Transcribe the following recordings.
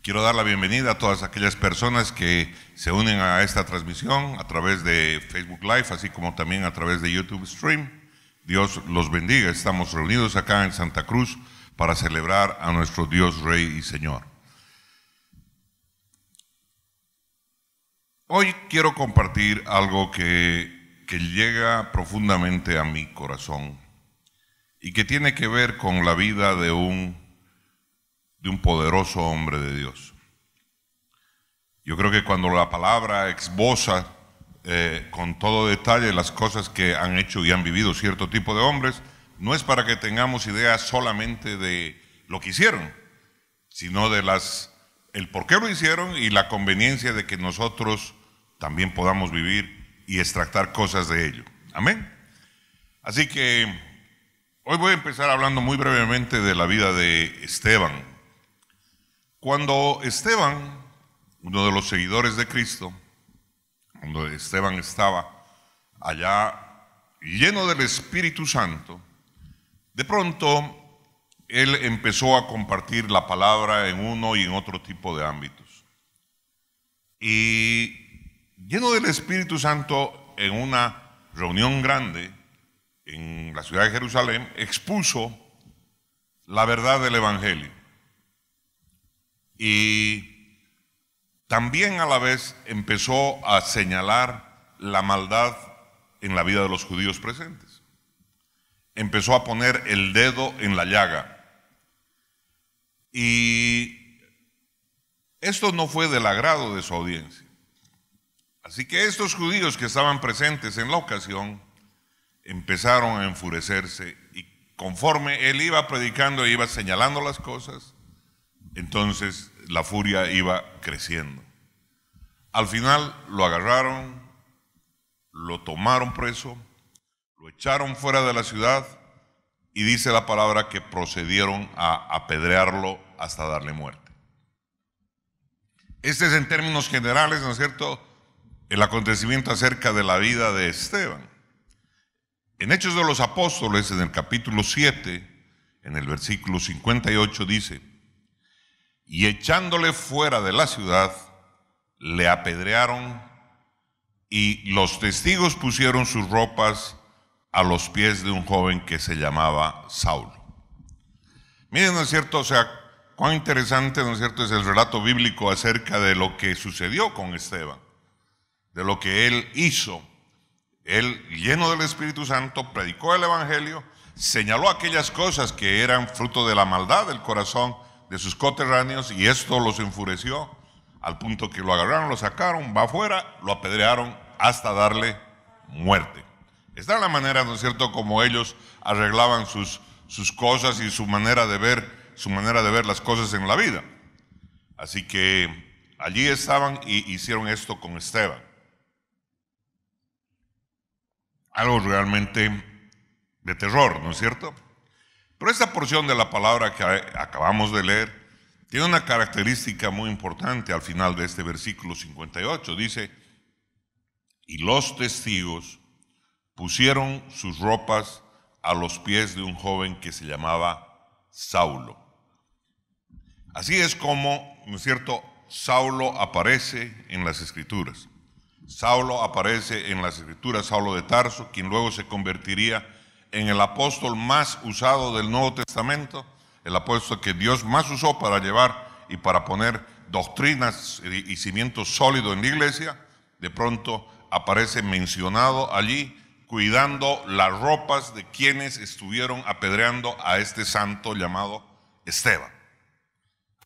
Quiero dar la bienvenida a todas aquellas personas que se unen a esta transmisión a través de Facebook Live, así como también a través de YouTube Stream. Dios los bendiga. Estamos reunidos acá en Santa Cruz para celebrar a nuestro Dios, Rey y Señor. Hoy quiero compartir algo que llega profundamente a mi corazón y que tiene que ver con la vida de un poderoso hombre de Dios. Yo creo que cuando la palabra esboza con todo detalle las cosas que han hecho y han vivido cierto tipo de hombres, no es para que tengamos ideas solamente de lo que hicieron, sino de el por qué lo hicieron y la conveniencia de que nosotros también podamos vivir y extractar cosas de ello. Amén. Así que hoy voy a empezar hablando muy brevemente de la vida de Esteban. Cuando Esteban, uno de los seguidores de Cristo, cuando Esteban estaba allá lleno del Espíritu Santo, de pronto él empezó a compartir la palabra en uno y en otro tipo de ámbitos. Y lleno del Espíritu Santo, en una reunión grande en la ciudad de Jerusalén, expuso la verdad del Evangelio. Y también a la vez empezó a señalar la maldad en la vida de los judíos presentes. Empezó a poner el dedo en la llaga. Y esto no fue del agrado de su audiencia. Así que estos judíos que estaban presentes en la ocasión empezaron a enfurecerse, y conforme él iba predicando e iba señalando las cosas, entonces la furia iba creciendo. Al final lo agarraron, lo tomaron preso, lo echaron fuera de la ciudad y dice la palabra que procedieron a apedrearlo hasta darle muerte. Este es en términos generales, ¿no es cierto?, el acontecimiento acerca de la vida de Esteban. En Hechos de los Apóstoles, en el capítulo 7, en el versículo 58 dice: y echándole fuera de la ciudad, le apedrearon, y los testigos pusieron sus ropas a los pies de un joven que se llamaba Saulo. Miren, ¿no es cierto? O sea, cuán interesante, ¿no es cierto?, es el relato bíblico acerca de lo que sucedió con Esteban, de lo que él hizo. Él, lleno del Espíritu Santo, predicó el Evangelio, señaló aquellas cosas que eran fruto de la maldad del corazón de sus coterráneos, y esto los enfureció al punto que lo agarraron, lo sacaron, va afuera, lo apedrearon hasta darle muerte. Esta es la manera, ¿no es cierto?, como ellos arreglaban sus cosas y su manera de ver las cosas en la vida. Así que allí estaban y hicieron esto con Esteban. Algo realmente de terror, ¿no es cierto? Pero esta porción de la palabra que acabamos de leer tiene una característica muy importante al final de este versículo 58. Dice: y los testigos pusieron sus ropas a los pies de un joven que se llamaba Saulo. Así es como, ¿no es cierto?, Saulo aparece en las Escrituras. Saulo aparece en las Escrituras, Saulo de Tarso, quien luego se convertiría en el apóstol más usado del Nuevo Testamento, el apóstol que Dios más usó para llevar y para poner doctrinas y cimientos sólidos en la iglesia. De pronto aparece mencionado allí, cuidando las ropas de quienes estuvieron apedreando a este santo llamado Esteban.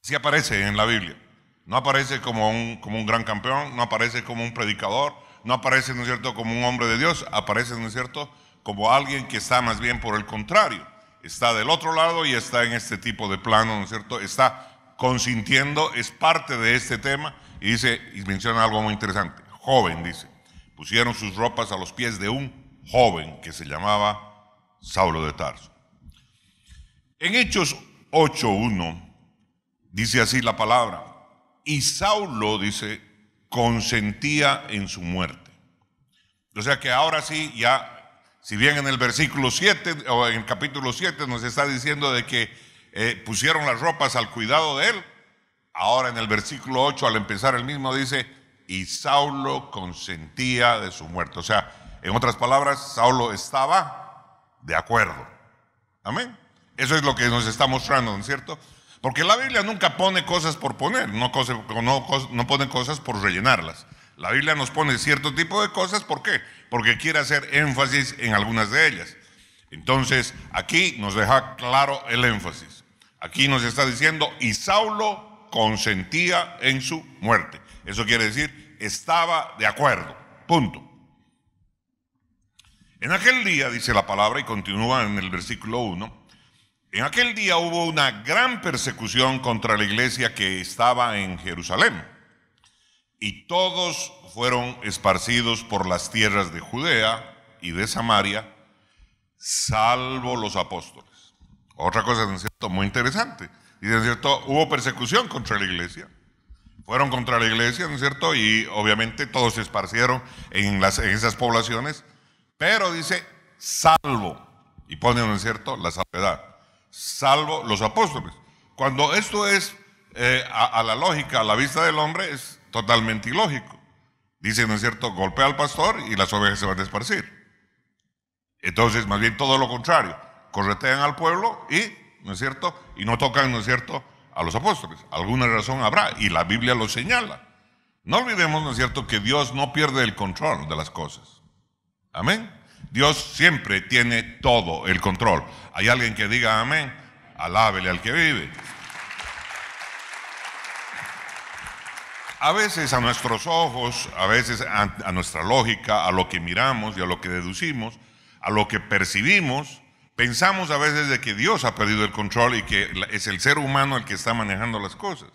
Así aparece en la Biblia. No aparece como un gran campeón, no aparece como un predicador, no aparece, ¿no es cierto?, como un hombre de Dios, aparece, ¿no es cierto?, como alguien que está más bien por el contrario, está del otro lado y está en este tipo de plano, ¿no es cierto?, está consintiendo, es parte de este tema, y dice, y menciona algo muy interesante: joven, dice, pusieron sus ropas a los pies de un joven que se llamaba Saulo de Tarso. En Hechos 8:1 dice así la palabra: y Saulo, dice, consentía en su muerte. O sea que ahora sí, ya, si bien en el versículo 7 o en el capítulo 7 nos está diciendo de que pusieron las ropas al cuidado de él, Ahora en el versículo 8, al empezar el mismo, dice, y Saulo consentía de su muerte. O sea, en otras palabras, Saulo estaba de acuerdo. Amén. Eso es lo que nos está mostrando, ¿no es cierto? Porque la Biblia nunca pone cosas por poner, no pone cosas por rellenarlas. La Biblia nos pone cierto tipo de cosas, ¿por qué? Porque quiere hacer énfasis en algunas de ellas. Entonces, aquí nos deja claro el énfasis. Aquí nos está diciendo, y Saulo consentía en su muerte. Eso quiere decir, estaba de acuerdo. Punto. En aquel día, dice la palabra, y continúa en el versículo 1, en aquel día hubo una gran persecución contra la iglesia que estaba en Jerusalén, y todos fueron esparcidos por las tierras de Judea y de Samaria, salvo los apóstoles. Otra cosa, ¿no es cierto?, muy interesante. Dice, ¿no es cierto?, hubo persecución contra la iglesia. Fueron contra la iglesia, ¿no es cierto?, y obviamente todos se esparcieron en esas poblaciones, pero dice, salvo, y pone, ¿no es cierto?, la salvedad. Salvo los apóstoles. Cuando esto es a la lógica, a la vista del hombre, es totalmente ilógico. Dice, ¿no es cierto?, golpea al pastor y las ovejas se van a esparcir. Entonces, más bien todo lo contrario, corretean al pueblo y, ¿no es cierto?, y no tocan, ¿no es cierto?, a los apóstoles. Alguna razón habrá y la Biblia lo señala. No olvidemos, ¿no es cierto?, que Dios no pierde el control de las cosas. Amén. Dios siempre tiene todo el control. ¿Hay alguien que diga amén? Alábele al que vive. A veces a nuestros ojos, a veces a nuestra lógica, a lo que miramos y a lo que deducimos, a lo que percibimos, pensamos a veces de que Dios ha perdido el control y que es el ser humano el que está manejando las cosas.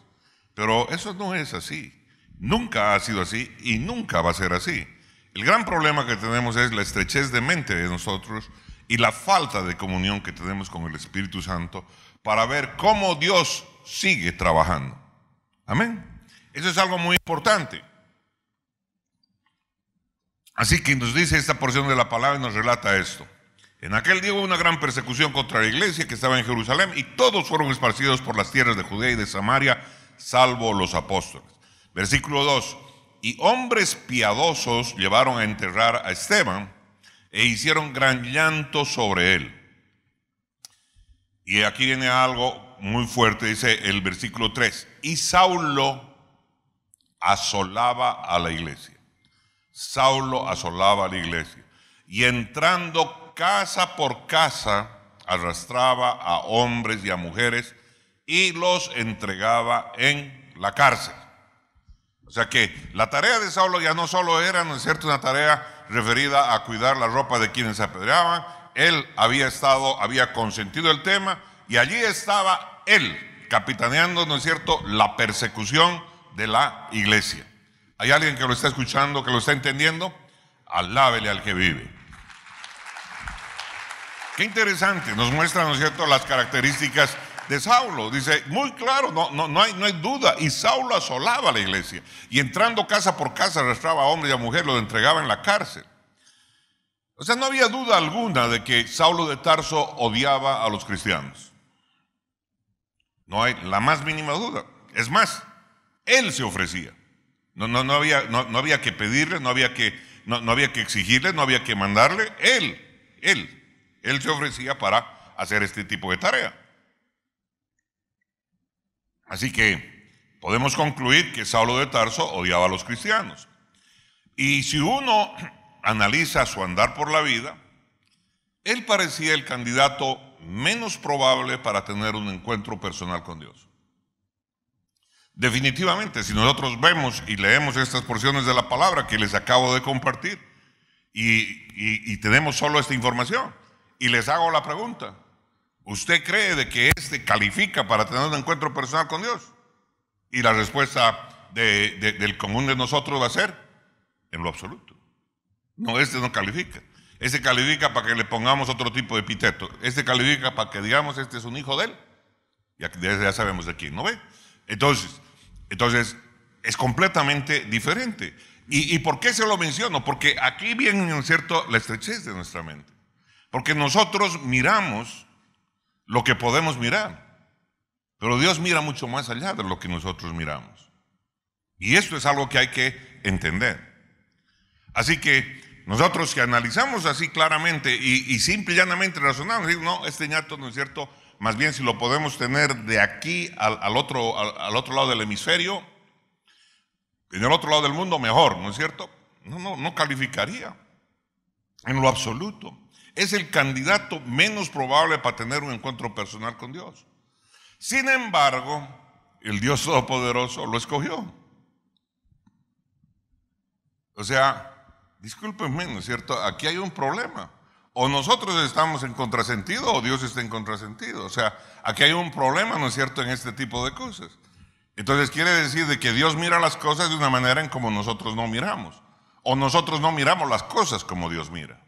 Pero eso no es así. Nunca ha sido así y nunca va a ser así. El gran problema que tenemos es la estrechez de mente de nosotros y la falta de comunión que tenemos con el Espíritu Santo para ver cómo Dios sigue trabajando. Amén. Eso es algo muy importante. Así que nos dice esta porción de la palabra y nos relata esto. En aquel día hubo una gran persecución contra la iglesia que estaba en Jerusalén y todos fueron esparcidos por las tierras de Judea y de Samaria, salvo los apóstoles. Versículo 2. Y hombres piadosos llevaron a enterrar a Esteban e hicieron gran llanto sobre él. Y aquí viene algo muy fuerte, dice el versículo 3. Y Saulo asolaba a la iglesia. Saulo asolaba a la iglesia. Y entrando casa por casa, arrastraba a hombres y a mujeres y los entregaba en la cárcel. O sea que la tarea de Saulo ya no solo era, ¿no es cierto?, una tarea referida a cuidar la ropa de quienes se apedreaban. Él había consentido el tema y allí estaba él capitaneando, ¿no es cierto?, la persecución de la iglesia. ¿Hay alguien que lo está escuchando, que lo está entendiendo? Alábele al que vive. Qué interesante, nos muestra, ¿no es cierto?, las características de Saulo. Dice, muy claro, no hay duda. Y Saulo asolaba la iglesia. Y entrando casa por casa, arrastraba a hombre y a mujer, lo entregaba en la cárcel. O sea, no había duda alguna de que Saulo de Tarso odiaba a los cristianos. No hay la más mínima duda. Es más, él se ofrecía. No había que pedirle, no había que exigirle, no había que mandarle. Él se ofrecía para hacer este tipo de tarea. Así que podemos concluir que Saulo de Tarso odiaba a los cristianos. Y si uno analiza su andar por la vida, él parecía el candidato menos probable para tener un encuentro personal con Dios. Definitivamente, si nosotros vemos y leemos estas porciones de la palabra que les acabo de compartir y tenemos solo esta información, y les hago la pregunta, ¿usted cree de que califica para tener un encuentro personal con Dios? Y la respuesta del común de nosotros va a ser, en lo absoluto. No, no califica. Califica para que le pongamos otro tipo de epíteto. Califica para que digamos, este es un hijo de él. Ya sabemos de quién, ¿no ve? Entonces, es completamente diferente. ¿Y por qué se lo menciono? Porque aquí viene, ¿no es cierto?, la estrechez de nuestra mente. Porque nosotros miramos lo que podemos mirar. Pero Dios mira mucho más allá de lo que nosotros miramos. Y esto es algo que hay que entender. Así que nosotros que analizamos así claramente y simple y llanamente razonamos, digo, no, este ñato no es cierto, más bien si lo podemos tener de aquí al otro lado del hemisferio, en el otro lado del mundo, mejor, ¿no es cierto? No calificaría en lo absoluto. Es el candidato menos probable para tener un encuentro personal con Dios. Sin embargo, el Dios Todopoderoso lo escogió. O sea, discúlpenme, ¿no es cierto? Aquí hay un problema. O nosotros estamos en contrasentido o Dios está en contrasentido. O sea, aquí hay un problema, ¿no es cierto?, en este tipo de cosas. Entonces quiere decir de que Dios mira las cosas de una manera en como nosotros no miramos. O nosotros no miramos las cosas como Dios mira.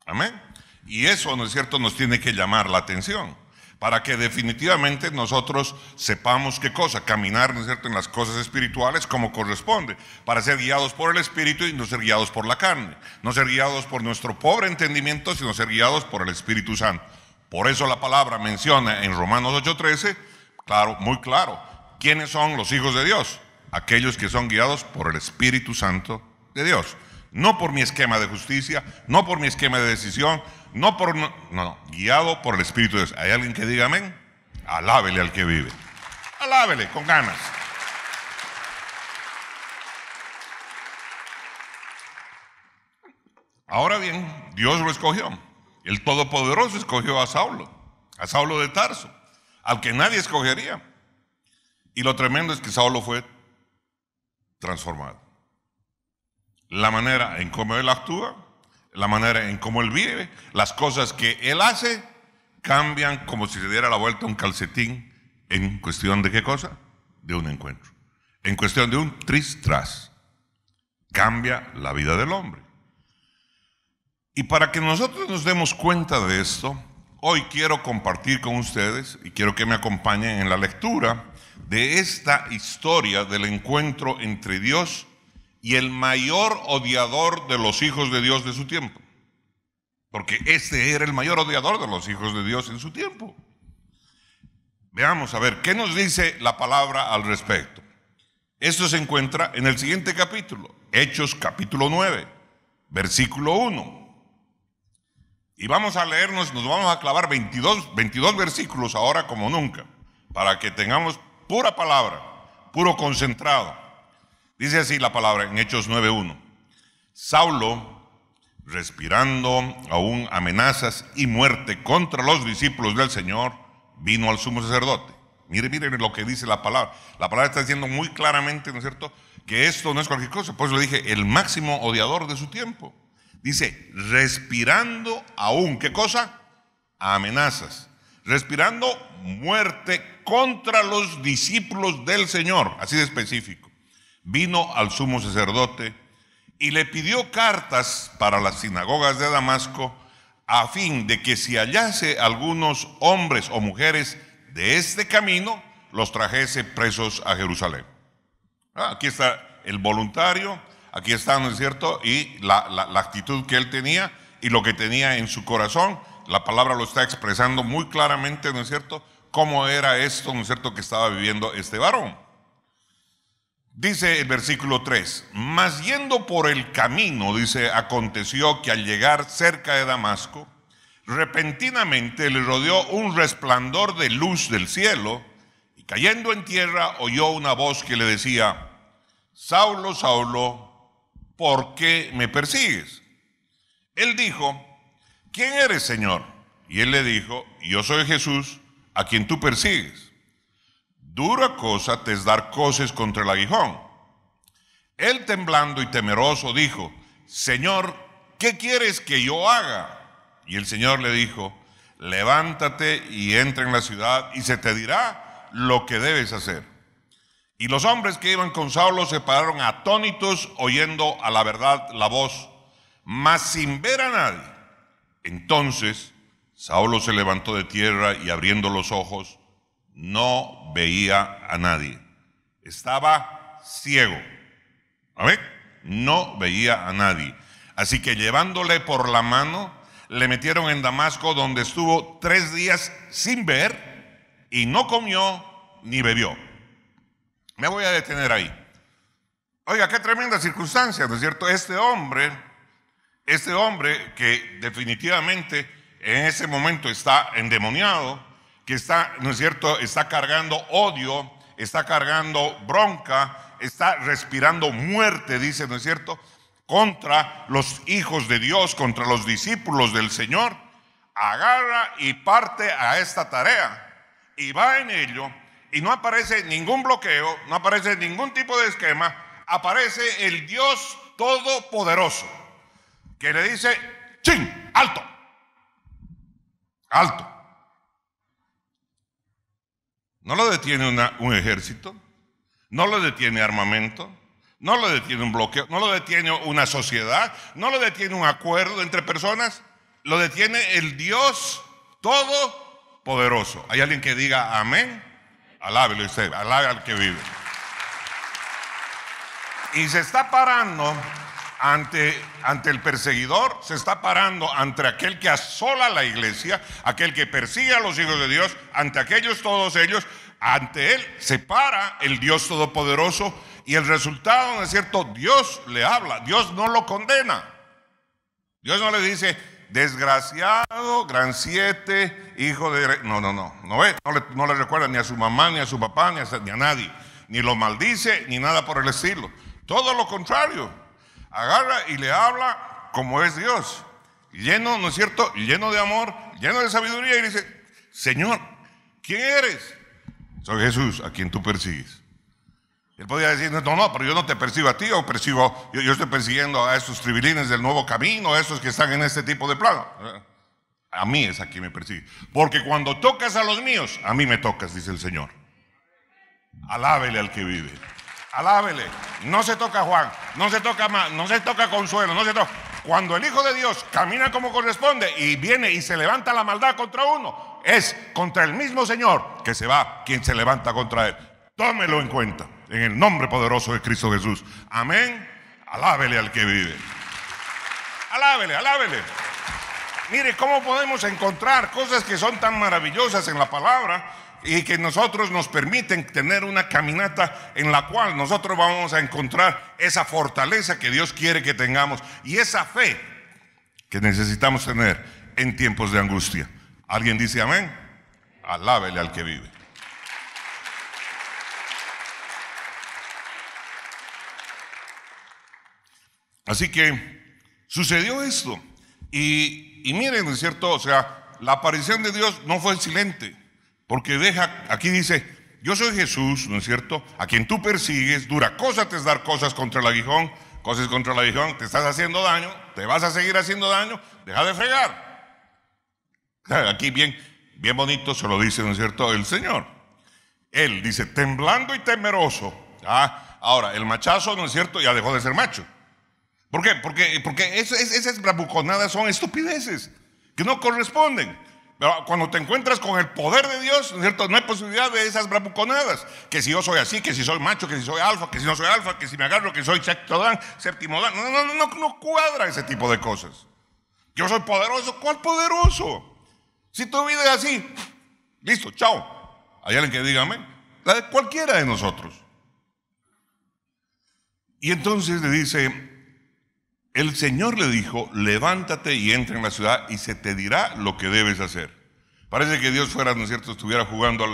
Amén. Y eso, ¿no es cierto?, nos tiene que llamar la atención. Para que definitivamente nosotros sepamos qué cosa, caminar, ¿no es cierto?, en las cosas espirituales como corresponde, para ser guiados por el Espíritu y no ser guiados por la carne, no ser guiados por nuestro pobre entendimiento, sino ser guiados por el Espíritu Santo. Por eso la palabra menciona en Romanos 8:13, claro, muy claro, ¿quiénes son los hijos de Dios? Aquellos que son guiados por el Espíritu Santo de Dios. No por mi esquema de justicia, no por mi esquema de decisión, guiado por el Espíritu de Dios. ¿Hay alguien que diga amén? Alábele al que vive. Alábele con ganas. Ahora bien, Dios lo escogió. El Todopoderoso escogió a Saulo de Tarso, al que nadie escogería. Y lo tremendo es que Saulo fue transformado. La manera en cómo él actúa, la manera en cómo él vive, las cosas que él hace, cambian como si se diera la vuelta a un calcetín en cuestión de ¿qué cosa? De un encuentro. En cuestión de un tris-tras. Cambia la vida del hombre. Y para que nosotros nos demos cuenta de esto, hoy quiero compartir con ustedes y quiero que me acompañen en la lectura de esta historia del encuentro entre Dios y el mayor odiador de los hijos de Dios de su tiempo. Porque este era el mayor odiador de los hijos de Dios en su tiempo. Veamos a ver, ¿qué nos dice la palabra al respecto? Esto se encuentra en el siguiente capítulo, Hechos capítulo 9, versículo 1. Y vamos a leernos, nos vamos a clavar 22 versículos ahora como nunca, para que tengamos pura palabra, puro concentrado. Dice así la palabra en Hechos 9:1. Saulo, respirando aún amenazas y muerte contra los discípulos del Señor, vino al sumo sacerdote. Miren lo que dice la palabra. La palabra está diciendo muy claramente, ¿no es cierto?, que esto no es cualquier cosa. Por eso le dije, el máximo odiador de su tiempo. Dice, respirando aún, ¿qué cosa? Amenazas. Respirando muerte contra los discípulos del Señor, así de específico. Vino al sumo sacerdote y le pidió cartas para las sinagogas de Damasco, a fin de que si hallase algunos hombres o mujeres de este camino, los trajese presos a Jerusalén. Aquí está el voluntario, aquí está, ¿no es cierto?, y la actitud que él tenía y lo que tenía en su corazón. La palabra lo está expresando muy claramente, ¿no es cierto?, cómo era esto, ¿no es cierto?, que estaba viviendo este varón. Dice el versículo 3, mas yendo por el camino, dice, aconteció que al llegar cerca de Damasco, repentinamente le rodeó un resplandor de luz del cielo, y cayendo en tierra oyó una voz que le decía, Saulo, Saulo, ¿por qué me persigues? Él dijo, ¿quién eres, Señor? Y él le dijo, yo soy Jesús, a quien tú persigues. Dura cosa te es dar coces contra el aguijón. Él, temblando y temeroso, dijo, Señor, ¿qué quieres que yo haga? Y el Señor le dijo, levántate y entra en la ciudad y se te dirá lo que debes hacer. Y los hombres que iban con Saulo se pararon atónitos, oyendo a la verdad la voz, mas sin ver a nadie. Entonces Saulo se levantó de tierra y abriendo los ojos, no veía a nadie. Estaba ciego. ¿Amén? No veía a nadie. Así que llevándole por la mano, le metieron en Damasco, donde estuvo 3 días sin ver, y no comió ni bebió. Me voy a detener ahí. Oiga, qué tremenda circunstancia, ¿no es cierto? Este hombre que definitivamente en ese momento está endemoniado, que está, ¿no es cierto?, está cargando odio, está cargando bronca, está respirando muerte, dice, ¿no es cierto?, contra los hijos de Dios, contra los discípulos del Señor, agarra y parte a esta tarea y va en ello, y no aparece ningún bloqueo, no aparece ningún tipo de esquema, aparece el Dios Todopoderoso, que le dice, ¡chin! ¡Alto! ¡Alto! No lo detiene un ejército, no lo detiene armamento, no lo detiene un bloqueo, no lo detiene una sociedad, no lo detiene un acuerdo entre personas, lo detiene el Dios Todopoderoso. ¿Hay alguien que diga amén? Alábelo usted, alabe al que vive. Y se está parando ante el perseguidor, se está parando ante aquel que asola la iglesia, aquel que persigue a los hijos de Dios, ante aquellos, todos ellos, ante él se para el Dios Todopoderoso, y el resultado, ¿no es cierto?, Dios le habla, Dios no lo condena, Dios no le dice, desgraciado, gran siete, hijo de... No le recuerda ni a su mamá, ni a su papá, ni a nadie, ni lo maldice, ni nada por el estilo, todo lo contrario. Agarra y le habla como es Dios, lleno, ¿no es cierto?, lleno de amor, lleno de sabiduría, y dice, Señor, ¿quién eres? Soy Jesús, a quien tú persigues. Él podía decir, no, pero yo no te persigo a ti, yo estoy persiguiendo a estos tribilines del nuevo camino, a estos que están en este tipo de plano. A mí es a quien me persigue, porque cuando tocas a los míos, a mí me tocas, dice el Señor. Alábele al que vive. Alábele. No se toca Juan, no se toca más, no se toca Consuelo, no se toca. Cuando el Hijo de Dios camina como corresponde y viene y se levanta la maldad contra uno, es contra el mismo Señor que se va quien se levanta contra él. Tómelo en cuenta, en el nombre poderoso de Cristo Jesús. Amén. Alábele al que vive. Alábele, alábele. Mire cómo podemos encontrar cosas que son tan maravillosas en la palabra y que nosotros nos permiten tener una caminata en la cual nosotros vamos a encontrar esa fortaleza que Dios quiere que tengamos y esa fe que necesitamos tener en tiempos de angustia. ¿Alguien dice amén? Alábele al que vive. Así que sucedió esto y miren, ¿no es cierto? O sea, la aparición de Dios no fue silente. Porque aquí dice, yo soy Jesús, ¿no es cierto?, a quien tú persigues, dura cosa te es dar cosas contra el aguijón, te estás haciendo daño, te vas a seguir haciendo daño, deja de fregar. Aquí bien bonito se lo dice, ¿no es cierto?, el Señor. Él dice, temblando y temeroso. Ahora, el machazo, ¿no es cierto?, ya dejó de ser macho. ¿Por qué? Porque esas bravuconadas son estupideces que no corresponden. Pero cuando te encuentras con el poder de Dios, ¿no es cierto?, no hay posibilidad de esas bravuconadas. Que si yo soy así, que si soy macho, que si soy alfa, que si no soy alfa, que si me agarro, que soy séptimo dan. No cuadra ese tipo de cosas. Yo soy poderoso. ¿Cuál poderoso? Si tu vida es así, listo, chao. ¿Hay alguien que diga amén? La de cualquiera de nosotros. Y entonces le dice, el Señor le dijo, levántate y entra en la ciudad y se te dirá lo que debes hacer. Parece que Dios fuera, ¿no es cierto?, estuviera jugando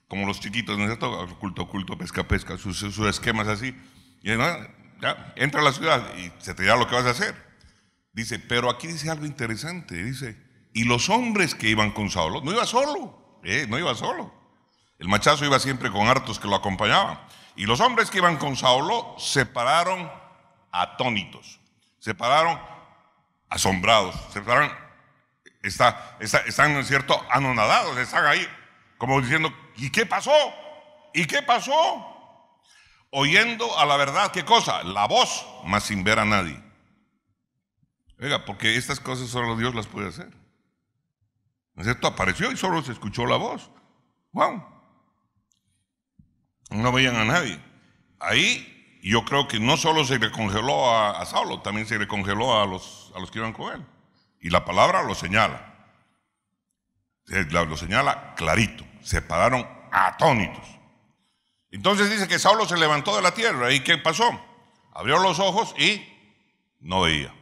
como los chiquitos, ¿no es cierto?, oculto, pesca, sus esquemas así. Y ya, entra a la ciudad y se te dirá lo que vas a hacer. Dice, pero aquí dice algo interesante, dice, y los hombres que iban con Saulo, no iba solo. El machazo iba siempre con hartos que lo acompañaban. Y los hombres que iban con Saulo se pararon atónitos. Se pararon asombrados, se pararon, están, ¿no es cierto?, anonadados, están ahí como diciendo, ¿y qué pasó? ¿Y qué pasó? Oyendo a la verdad, ¿qué cosa? La voz, mas sin ver a nadie. Oiga, porque estas cosas solo Dios las puede hacer. ¿No es cierto? Apareció y solo se escuchó la voz. ¡Wow! No veían a nadie. Ahí yo creo que no solo se le congeló a Saulo, también se le congeló a los que iban con él. Y la palabra lo señala. Lo señala clarito. Se pararon atónitos. Entonces dice que Saulo se levantó de la tierra. ¿Y qué pasó? Abrió los ojos y no veía.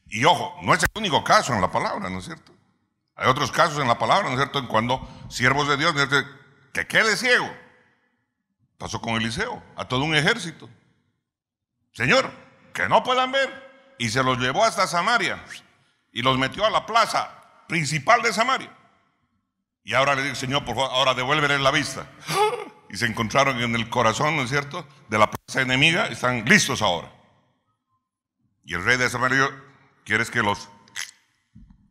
Y ojo, no es el único caso en la palabra, ¿no es cierto? Hay otros casos en la palabra, ¿no es cierto? En cuando siervos de Dios, ¿no es cierto?, que quede ciego. Pasó con Eliseo, a todo un ejército. Señor, que no puedan ver. Y se los llevó hasta Samaria y los metió a la plaza principal de Samaria. Y ahora le digo, Señor, por favor, ahora devuélvele la vista. Y se encontraron en el corazón, ¿no es cierto?, de la plaza enemiga. Están listos ahora. Y el rey de Samaria dijo, ¿quieres que los...?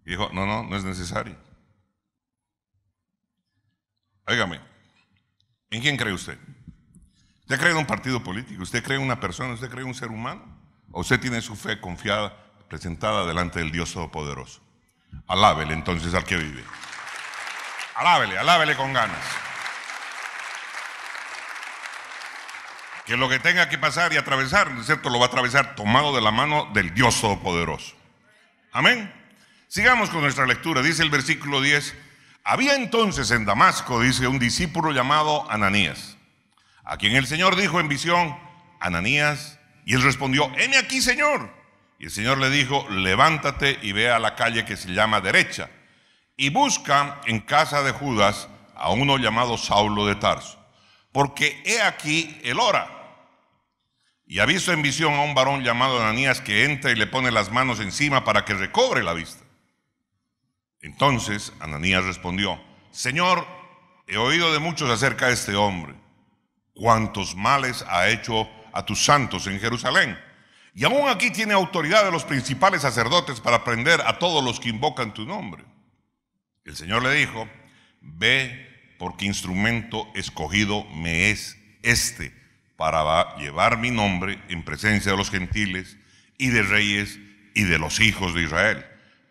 Y dijo, no es necesario. Óigame, ¿en quién cree usted? ¿Usted cree en un partido político? ¿Usted cree en una persona? ¿Usted cree en un ser humano? ¿O usted tiene su fe confiada, presentada delante del Dios Todopoderoso? Alábele entonces al que vive. Alábele con ganas. Que lo que tenga que pasar y atravesar, ¿no es cierto?, lo va a atravesar tomado de la mano del Dios Todopoderoso. Amén. Sigamos con nuestra lectura. Dice el versículo 10. Había entonces en Damasco, dice, un discípulo llamado Ananías, a quien el Señor dijo en visión, Ananías, y él respondió, heme aquí, Señor. Y el Señor le dijo, levántate y ve a la calle que se llama Derecha, y busca en casa de Judas a uno llamado Saulo de Tarso, porque he aquí él ora. Y ha visto en visión a un varón llamado Ananías que entra y le pone las manos encima para que recobre la vista. Entonces Ananías respondió, Señor, he oído de muchos acerca de este hombre, cuántos males ha hecho a tus santos en Jerusalén, y aún aquí tiene autoridad de los principales sacerdotes para prender a todos los que invocan tu nombre. El Señor le dijo, ve, porque instrumento escogido me es este, para llevar mi nombre en presencia de los gentiles y de reyes y de los hijos de Israel,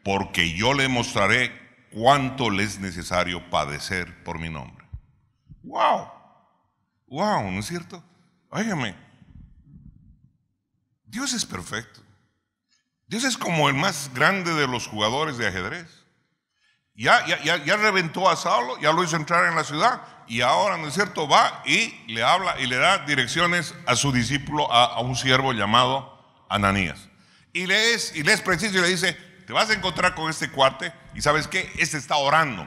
porque yo le mostraré cuánto le es necesario padecer por mi nombre. ¡Wow! ¡Wow! ¿No es cierto? Óigame, Dios es perfecto. Dios es como el más grande de los jugadores de ajedrez. Ya reventó a Saulo, ya lo hizo entrar en la ciudad, y ahora, ¿no es cierto?, va y le habla y le da direcciones a su discípulo, a un siervo llamado Ananías. Y le es preciso y le dice, te vas a encontrar con este cuate, y ¿sabes qué? Este está orando.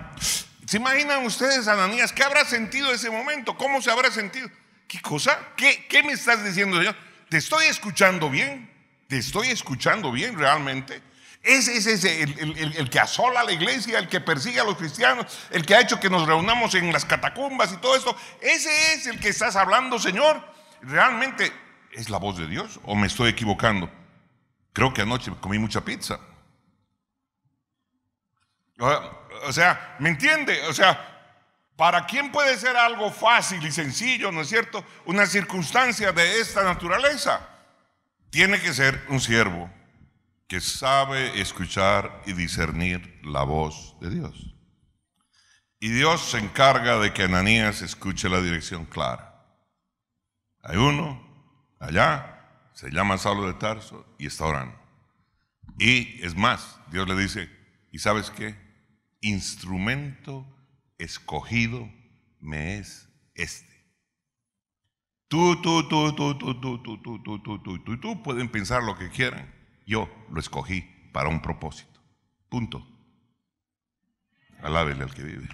¿Se imaginan ustedes, Ananías, qué habrá sentido en ese momento? ¿Cómo se habrá sentido? ¿Qué cosa? ¿Qué me estás diciendo, Señor? ¿Te estoy escuchando bien? ¿Te estoy escuchando bien realmente? Ese es el que asola a la iglesia, el que persigue a los cristianos, el que ha hecho que nos reunamos en las catacumbas y todo esto. Ese es el que estás hablando, Señor. ¿Realmente es la voz de Dios o me estoy equivocando? Creo que anoche comí mucha pizza. O sea, ¿me entiende? O sea, ¿para quién puede ser algo fácil y sencillo, no es cierto? Una circunstancia de esta naturaleza. Tiene que ser un siervo que sabe escuchar y discernir la voz de Dios. Y Dios se encarga de que Ananías escuche la dirección clara. Hay uno allá, se llama Saulo de Tarso y está orando. Y es más, Dios le dice, ¿y sabes qué? Instrumento escogido me es este. Tú pueden pensar lo que quieran. Yo lo escogí para un propósito. Punto. Alábele al que vive.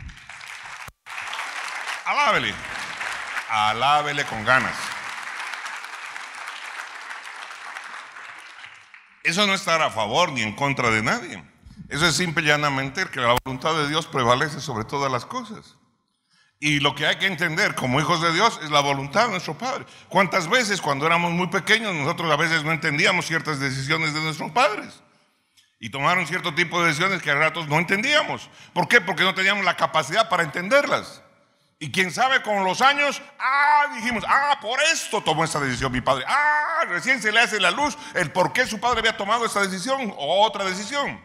Alábele. Alábele con ganas. Eso no es estar a favor ni en contra de nadie. Eso es simple y llanamente que la voluntad de Dios prevalece sobre todas las cosas. Y lo que hay que entender como hijos de Dios es la voluntad de nuestro Padre. ¿Cuántas veces cuando éramos muy pequeños nosotros a veces no entendíamos ciertas decisiones de nuestros padres? Y tomaron cierto tipo de decisiones que a ratos no entendíamos. ¿Por qué? Porque no teníamos la capacidad para entenderlas. Y quién sabe, con los años, dijimos, por esto tomó esta decisión mi padre. Recién se le hace la luz el por qué su padre había tomado esta decisión o otra decisión.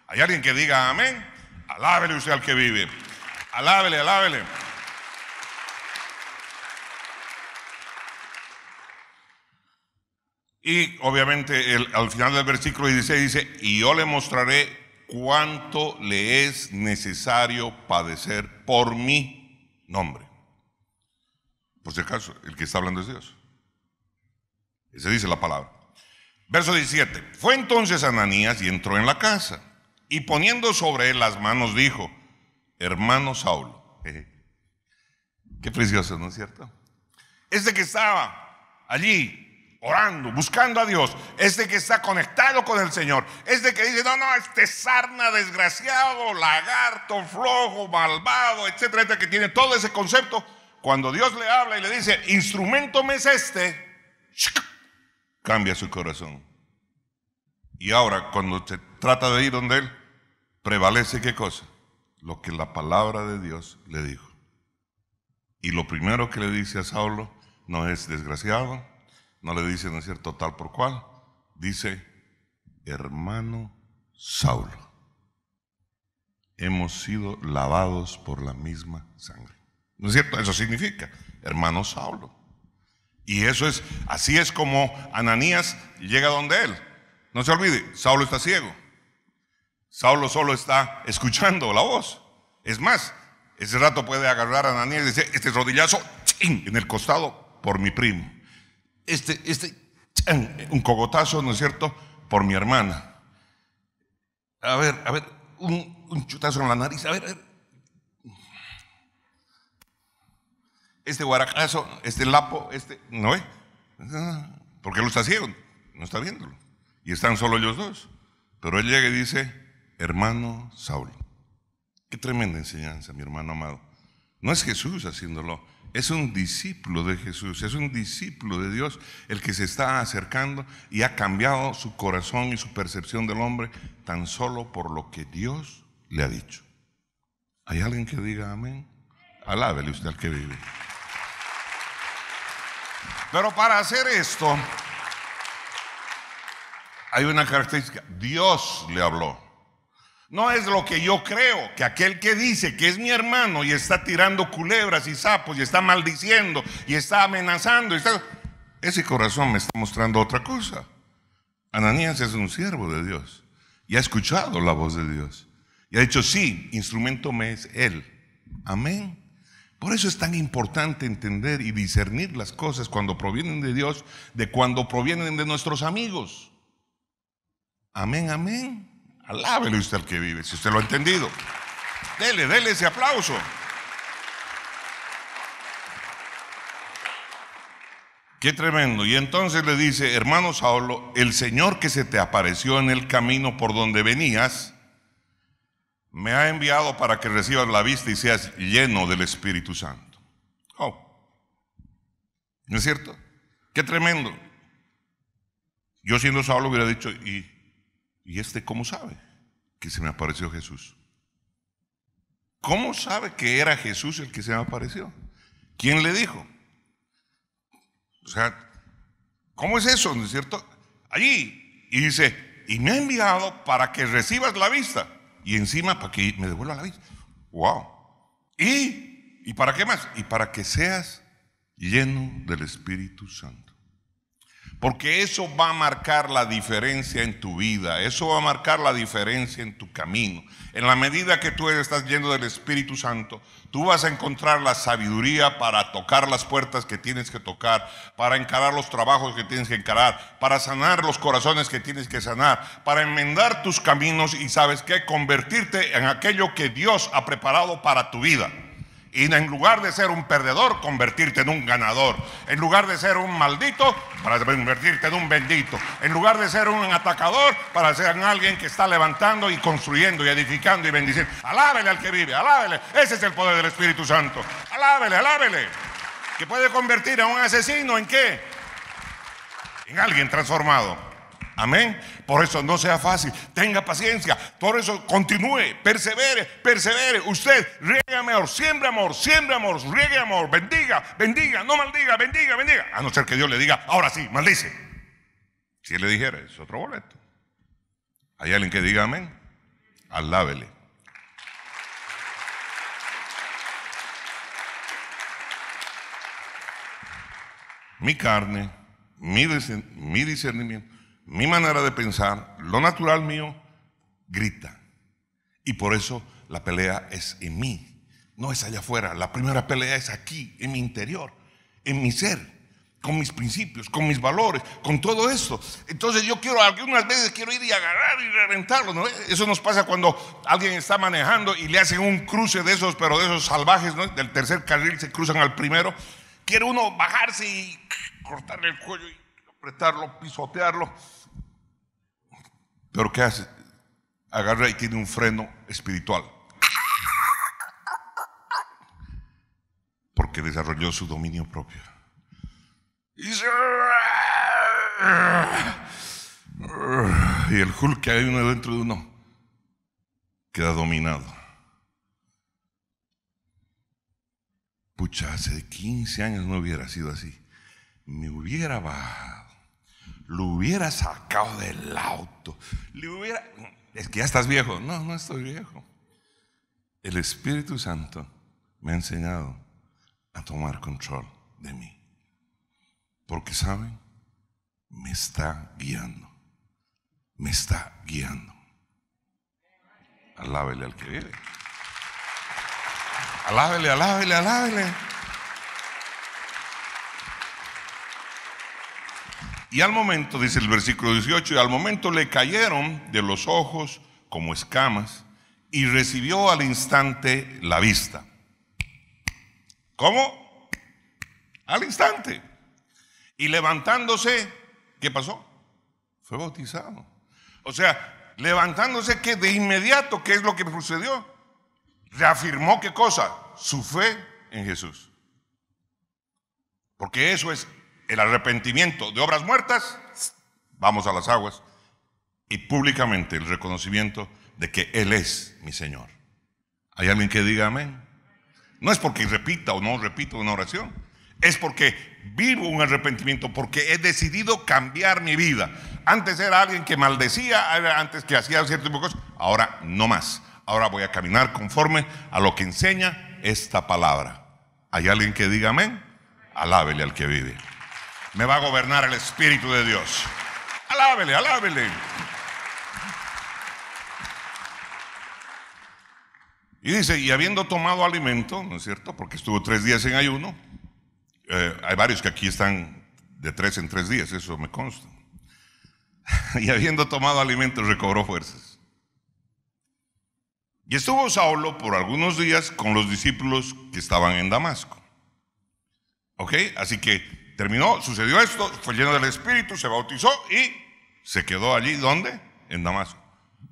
¿Hay alguien que diga amén? Alábele usted al que vive. Alábele, alábele. Y obviamente al final del versículo 16 dice, y yo le mostraré cuánto le es necesario padecer por mí nombre. Por si acaso, el que está hablando es Dios. Ese dice la palabra. Verso 17. Fue entonces Ananías y entró en la casa, y poniendo sobre él las manos dijo: hermano Saulo. Qué precioso, ¿no es cierto? Este que estaba allí orando, buscando a Dios, este que está conectado con el Señor, este que dice: no, este sarna desgraciado, lagarto, flojo, malvado, etcétera, etcétera, que tiene todo ese concepto. Cuando Dios le habla y le dice: instrumento me es este, cambia su corazón. Y ahora, cuando se trata de ir donde él, prevalece ¿qué cosa? Lo que la palabra de Dios le dijo. Y lo primero que le dice a Saulo no es desgraciado, no le dice, ¿no es cierto?, tal por cual. Dice: hermano Saulo, hemos sido lavados por la misma sangre. ¿No es cierto? Eso significa hermano Saulo. Y eso es, así es como Ananías llega donde él. No se olvide, Saulo está ciego. Saulo solo está escuchando la voz. Es más, ese rato puede agarrar a Ananías y decir: este rodillazo en el costado por mi primo. Un cogotazo, ¿no es cierto?, por mi hermana. A ver, un chutazo en la nariz. A ver. Este guaracazo, este lapo, ¿no ve? Porque él está ciego, no está viéndolo. Y están solo ellos dos. Pero él llega y dice: hermano Saulo. Qué tremenda enseñanza, mi hermano amado. No es Jesús haciéndolo, es un discípulo de Jesús, es un discípulo de Dios el que se está acercando y ha cambiado su corazón y su percepción del hombre tan solo por lo que Dios le ha dicho. ¿Hay alguien que diga amén? Alábele usted al que vive. Pero para hacer esto hay una característica: Dios le habló. No es lo que yo creo, que aquel que dice que es mi hermano y está tirando culebras y sapos y está maldiciendo y está amenazando, ese corazón me está mostrando otra cosa. Ananías es un siervo de Dios y ha escuchado la voz de Dios y ha dicho: sí, instrumento me es él. Amén. Por eso es tan importante entender y discernir las cosas cuando provienen de Dios de cuando provienen de nuestros amigos. Amén, amén. Alábele usted al que vive, si usted lo ha entendido. Dele ese aplauso. Qué tremendo. Y entonces le dice: hermano Saulo, el Señor que se te apareció en el camino por donde venías, me ha enviado para que recibas la vista y seas lleno del Espíritu Santo. ¿No es cierto? Qué tremendo. Yo siendo Saulo hubiera dicho: ¿y cómo sabe que se me apareció Jesús? ¿Cómo sabe que era Jesús el que se me apareció? ¿Quién le dijo? O sea, ¿cómo es eso? ¿No es cierto? Allí, y dice: y me ha enviado para que recibas la vista, y encima para que me devuelva la vista. ¡Wow! ¿Y para qué más? Y para que seas lleno del Espíritu Santo. Porque eso va a marcar la diferencia en tu vida, eso va a marcar la diferencia en tu camino. En la medida que tú estás lleno del Espíritu Santo, tú vas a encontrar la sabiduría para tocar las puertas que tienes que tocar, para encarar los trabajos que tienes que encarar, para sanar los corazones que tienes que sanar, para enmendar tus caminos y, ¿sabes qué?, convertirte en aquello que Dios ha preparado para tu vida. Y en lugar de ser un perdedor, convertirte en un ganador. En lugar de ser un maldito, para convertirte en un bendito. En lugar de ser un atacador, para ser alguien que está levantando y construyendo y edificando y bendiciendo. Alábele al que vive, alábele. Ese es el poder del Espíritu Santo. Alábele, alábele. Que puede convertir a un asesino ¿en qué? En alguien transformado. Amén. Por eso no sea fácil, tenga paciencia. Por eso continúe, persevere. Usted riegue amor, siembre amor, riegue amor, bendiga, no maldiga, bendiga. A no ser que Dios le diga: ahora sí, maldice. Si él le dijera, es otro boleto. ¿Hay alguien que diga amén? Alábele. Mi carne, mi discernimiento, mi manera de pensar, lo natural mío, grita. Y por eso la pelea es en mí. no es allá afuera. La primera pelea es aquí, en mi interior, en mi ser, con mis principios, con mis valores, con todo esto. Entonces yo algunas veces quiero ir y agarrar y reventarlo, ¿no? Eso nos pasa cuando alguien está manejando y le hacen un cruce de esos, pero de esos salvajes, ¿no? Del tercer carril se cruzan al primero. Quiere uno bajarse y cortarle el cuello y apretarlo, pisotearlo. Pero ¿qué hace? Agarra y tiene un freno espiritual. Porque desarrolló su dominio propio. Y el Hulk que hay uno dentro de uno queda dominado. Pucha, hace 15 años no hubiera sido así. Me hubiera bajado, lo hubiera sacado del auto, es que ya estás viejo. No, no estoy viejo. El Espíritu Santo me ha enseñado a tomar control de mí. Porque, ¿saben? Me está guiando. Me está guiando. Alábele al que vive. Alábele, alábele, alábele. Y al momento, dice el versículo 18, y al momento le cayeron de los ojos como escamas y recibió al instante la vista. ¿Cómo? Al instante. Y levantándose, ¿qué pasó? Fue bautizado. O sea, levantándose, que de inmediato, ¿qué es lo que sucedió? Reafirmó, ¿qué cosa? Su fe en Jesús. Porque eso es el arrepentimiento de obras muertas. Vamos a las aguas. Y públicamente el reconocimiento de que Él es mi Señor. ¿Hay alguien que diga amén? No es porque repita o no repita una oración. Es porque vivo un arrepentimiento, porque he decidido cambiar mi vida. Antes era alguien que maldecía, antes que hacía cierto tipo de cosas. Ahora no más. Ahora voy a caminar conforme a lo que enseña esta palabra. ¿Hay alguien que diga amén? Alábele al que vive. Me va a gobernar el Espíritu de Dios. Alábele, alábele. Y dice, y habiendo tomado alimento, ¿no es cierto? Porque estuvo 3 días en ayuno. Hay varios que aquí están de 3 en 3 días, eso me consta. Y habiendo tomado alimento, recobró fuerzas. Y estuvo Saulo por algunos días con los discípulos que estaban en Damasco. ¿Ok? Así que terminó, sucedió esto, fue lleno del Espíritu, se bautizó y se quedó allí. ¿Dónde? En Damasco.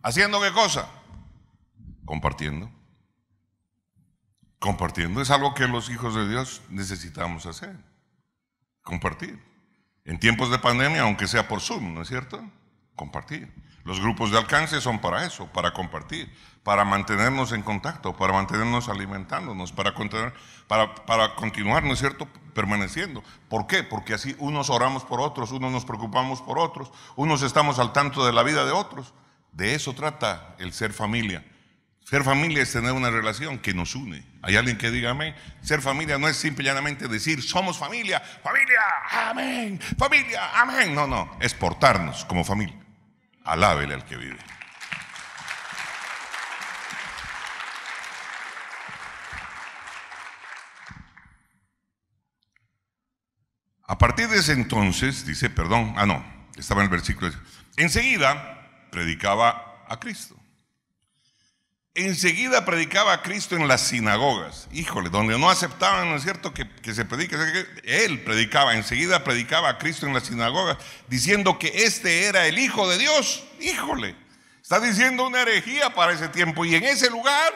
¿Haciendo qué cosa? Compartiendo. Compartiendo es algo que los hijos de Dios necesitamos hacer. Compartir. En tiempos de pandemia, aunque sea por Zoom, ¿no es cierto? Compartir. Los grupos de alcance son para eso, para compartir, para mantenernos en contacto, para mantenernos alimentándonos, para continuar, ¿no es cierto?, permaneciendo. ¿Por qué? Porque así unos oramos por otros, unos nos preocupamos por otros, unos estamos al tanto de la vida de otros. De eso trata el ser familia. Ser familia es tener una relación que nos une. ¿Hay alguien que diga amén? Ser familia no es simple y llanamente decir somos familia, familia, amén, familia, amén. No, no, es portarnos como familia. Alábele al que vive. A partir de ese entonces, dice, estaba en el versículo. Enseguida predicaba a Cristo. Enseguida predicaba a Cristo en las sinagogas. Híjole, donde no aceptaban, ¿no es cierto?, que se predique. Él predicaba, enseguida predicaba a Cristo en las sinagogas, diciendo que este era el Hijo de Dios. Híjole, está diciendo una herejía para ese tiempo. Y en ese lugar,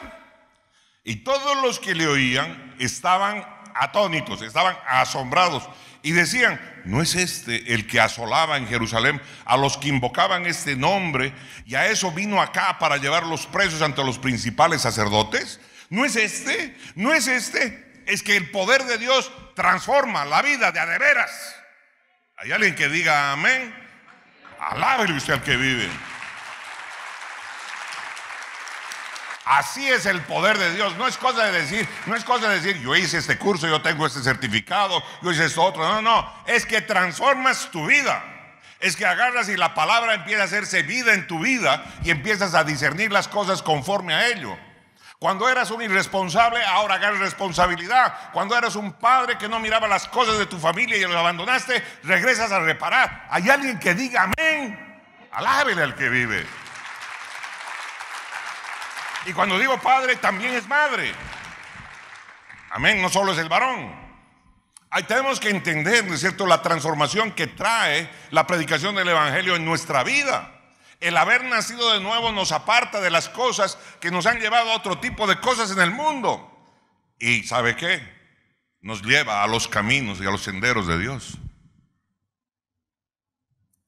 y todos los que le oían estaban atónitos, estaban asombrados. Y decían, ¿no es este el que asolaba en Jerusalén a los que invocaban este nombre y a eso vino acá para llevar los presos ante los principales sacerdotes? ¿No es este? ¿No es este? Es que el poder de Dios transforma la vida de a de veras. ¿Hay alguien que diga amén? Alábele usted al que vive. Así es el poder de Dios. No es cosa de decir, yo hice este curso, yo tengo este certificado, yo hice esto otro. No, no, es que transformas tu vida. Es que agarras y la palabra empieza a hacerse vida en tu vida y empiezas a discernir las cosas conforme a ello. Cuando eras un irresponsable, ahora agarras responsabilidad. Cuando eras un padre que no miraba las cosas de tu familia y los abandonaste, regresas a reparar. ¿Hay alguien que diga amén? Alábele al que vive. Y cuando digo padre, también es madre. Amén, no solo es el varón. Ahí tenemos que entender, ¿no es cierto?, la transformación que trae la predicación del evangelio en nuestra vida. El haber nacido de nuevo nos aparta de las cosas que nos han llevado a otro tipo de cosas en el mundo. ¿Y sabe qué? Nos lleva a los caminos y a los senderos de Dios.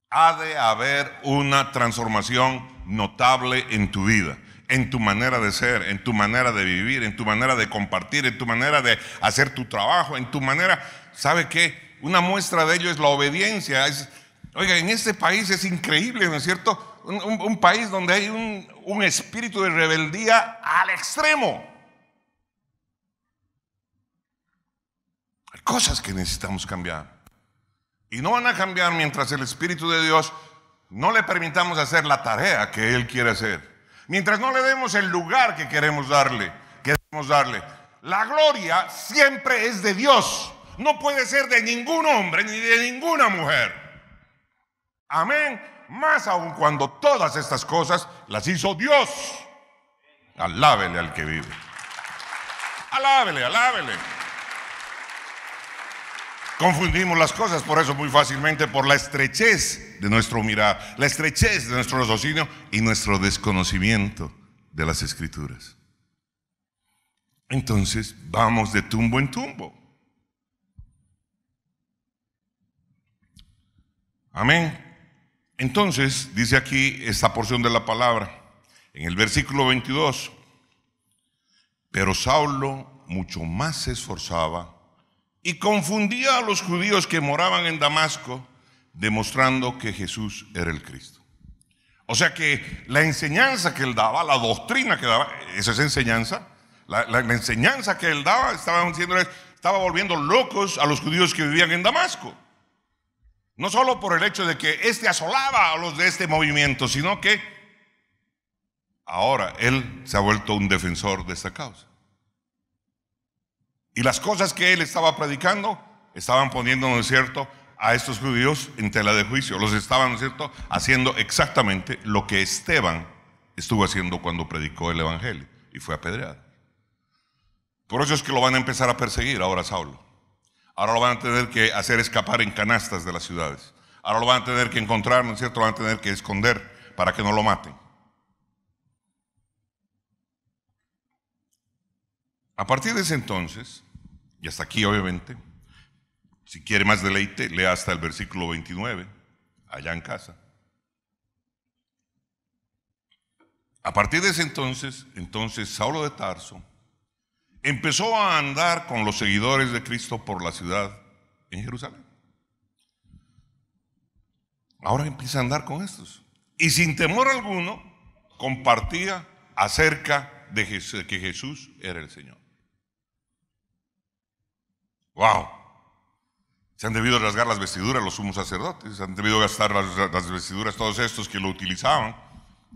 Ha de haber una transformación notable en tu vida, en tu manera de ser, en tu manera de vivir, en tu manera de compartir, en tu manera de hacer tu trabajo, en tu manera. ¿Sabe qué? Una muestra de ello es la obediencia. Oiga, en este país es increíble, ¿no es cierto? Un país donde hay un espíritu de rebeldía al extremo. Hay cosas que necesitamos cambiar. Y no van a cambiar mientras el Espíritu de Dios no le permitamos hacer la tarea que Él quiere hacer. Mientras no le demos el lugar que queremos darle. La gloria siempre es de Dios. No puede ser de ningún hombre ni de ninguna mujer. Amén. Más aún cuando todas estas cosas las hizo Dios. Alábele al que vive. Alábele. Confundimos las cosas por eso muy fácilmente, por la estrechez de nuestro mirar, la estrechez de nuestro raciocinio y nuestro desconocimiento de las Escrituras. Entonces vamos de tumbo en tumbo. Amén. Entonces dice aquí esta porción de la palabra en el versículo 22: pero Saulo mucho más se esforzaba y confundía a los judíos que moraban en Damasco, demostrando que Jesús era el Cristo. O sea que la enseñanza que él daba, la doctrina que daba, esa es enseñanza. La enseñanza que él daba estaba volviendo locos a los judíos que vivían en Damasco. No solo por el hecho de que éste asolaba a los de este movimiento, sino que ahora él se ha vuelto un defensor de esta causa. Y las cosas que él estaba predicando estaban poniendo, ¿no es cierto?, a estos judíos en tela de juicio. Los estaban, ¿no es cierto?, haciendo exactamente lo que Esteban estuvo haciendo cuando predicó el evangelio y fue apedreado. Por eso es que lo van a empezar a perseguir ahora a Saulo. Ahora lo van a tener que hacer escapar en canastas de las ciudades. Ahora lo van a tener que encontrar, ¿no es cierto?, lo van a tener que esconder para que no lo maten. A partir de ese entonces, y hasta aquí obviamente, si quiere más deleite, lea hasta el versículo 29, allá en casa. A partir de ese entonces Saulo de Tarso empezó a andar con los seguidores de Cristo por la ciudad en Jerusalén. Ahora empieza a andar con estos. Y sin temor alguno compartía acerca de que Jesús era el Señor. ¡Wow! Se han debido rasgar las vestiduras los sumos sacerdotes, se han debido gastar las vestiduras todos estos que lo utilizaban,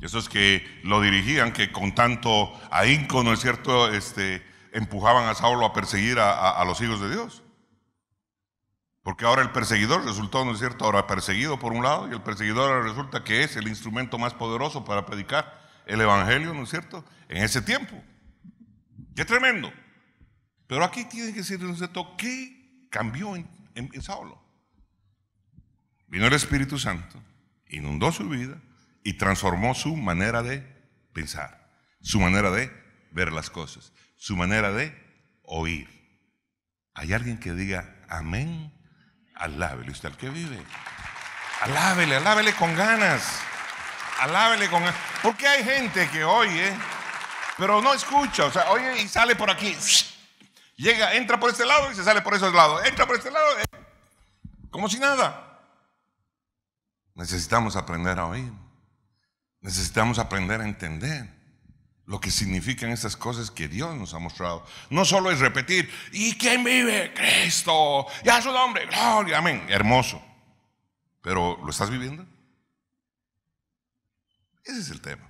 esos que lo dirigían, que con tanto ahínco, ¿no es cierto?, empujaban a Saulo a perseguir a los hijos de Dios. Porque ahora el perseguidor resultó, ¿no es cierto?, ahora perseguido por un lado, y el perseguidor ahora resulta que es el instrumento más poderoso para predicar el evangelio, ¿no es cierto?, en ese tiempo. ¡Qué tremendo! Pero aquí tiene que decir, ¿no es cierto?, ¿qué cambió en Saulo? Vino el Espíritu Santo, inundó su vida y transformó su manera de pensar, su manera de ver las cosas, su manera de oír. ¿Hay alguien que diga amén? Alábele usted al que vive. Alábele con ganas. Alábele con ganas. Porque hay gente que oye, pero no escucha. O sea, oye y sale por aquí. Llega, entra por este lado y se sale por ese lado. Entra por este lado, como si nada. Necesitamos aprender a oír. Necesitamos aprender a entender lo que significan estas cosas que Dios nos ha mostrado. No solo es repetir, ¿y quién vive? Cristo, y a su nombre, gloria, amén. Hermoso. Pero ¿lo estás viviendo? Ese es el tema.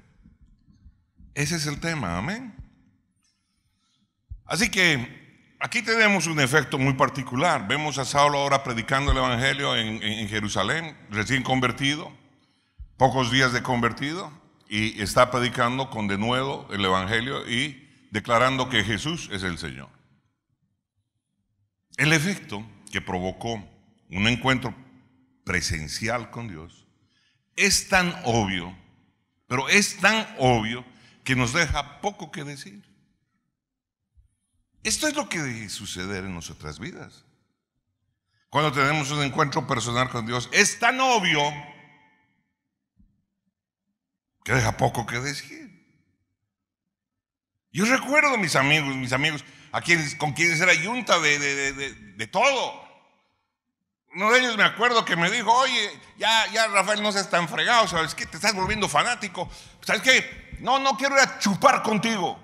Ese es el tema, amén. Así que aquí tenemos un efecto muy particular. Vemos a Saulo ahora predicando el evangelio en Jerusalén, recién convertido, pocos días de convertido, y está predicando con denuedo el evangelio y declarando que Jesús es el Señor. El efecto que provocó un encuentro presencial con Dios es tan obvio, pero es tan obvio que nos deja poco que decir. Esto es lo que debe suceder en nuestras vidas. Cuando tenemos un encuentro personal con Dios, es tan obvio que deja poco que decir. Yo recuerdo mis amigos con quienes era yunta de todo. Uno de ellos me acuerdo que me dijo: oye, ya Rafael, no seas tan fregado, ¿sabes qué? Te estás volviendo fanático. ¿Sabes qué? No quiero ir a chupar contigo.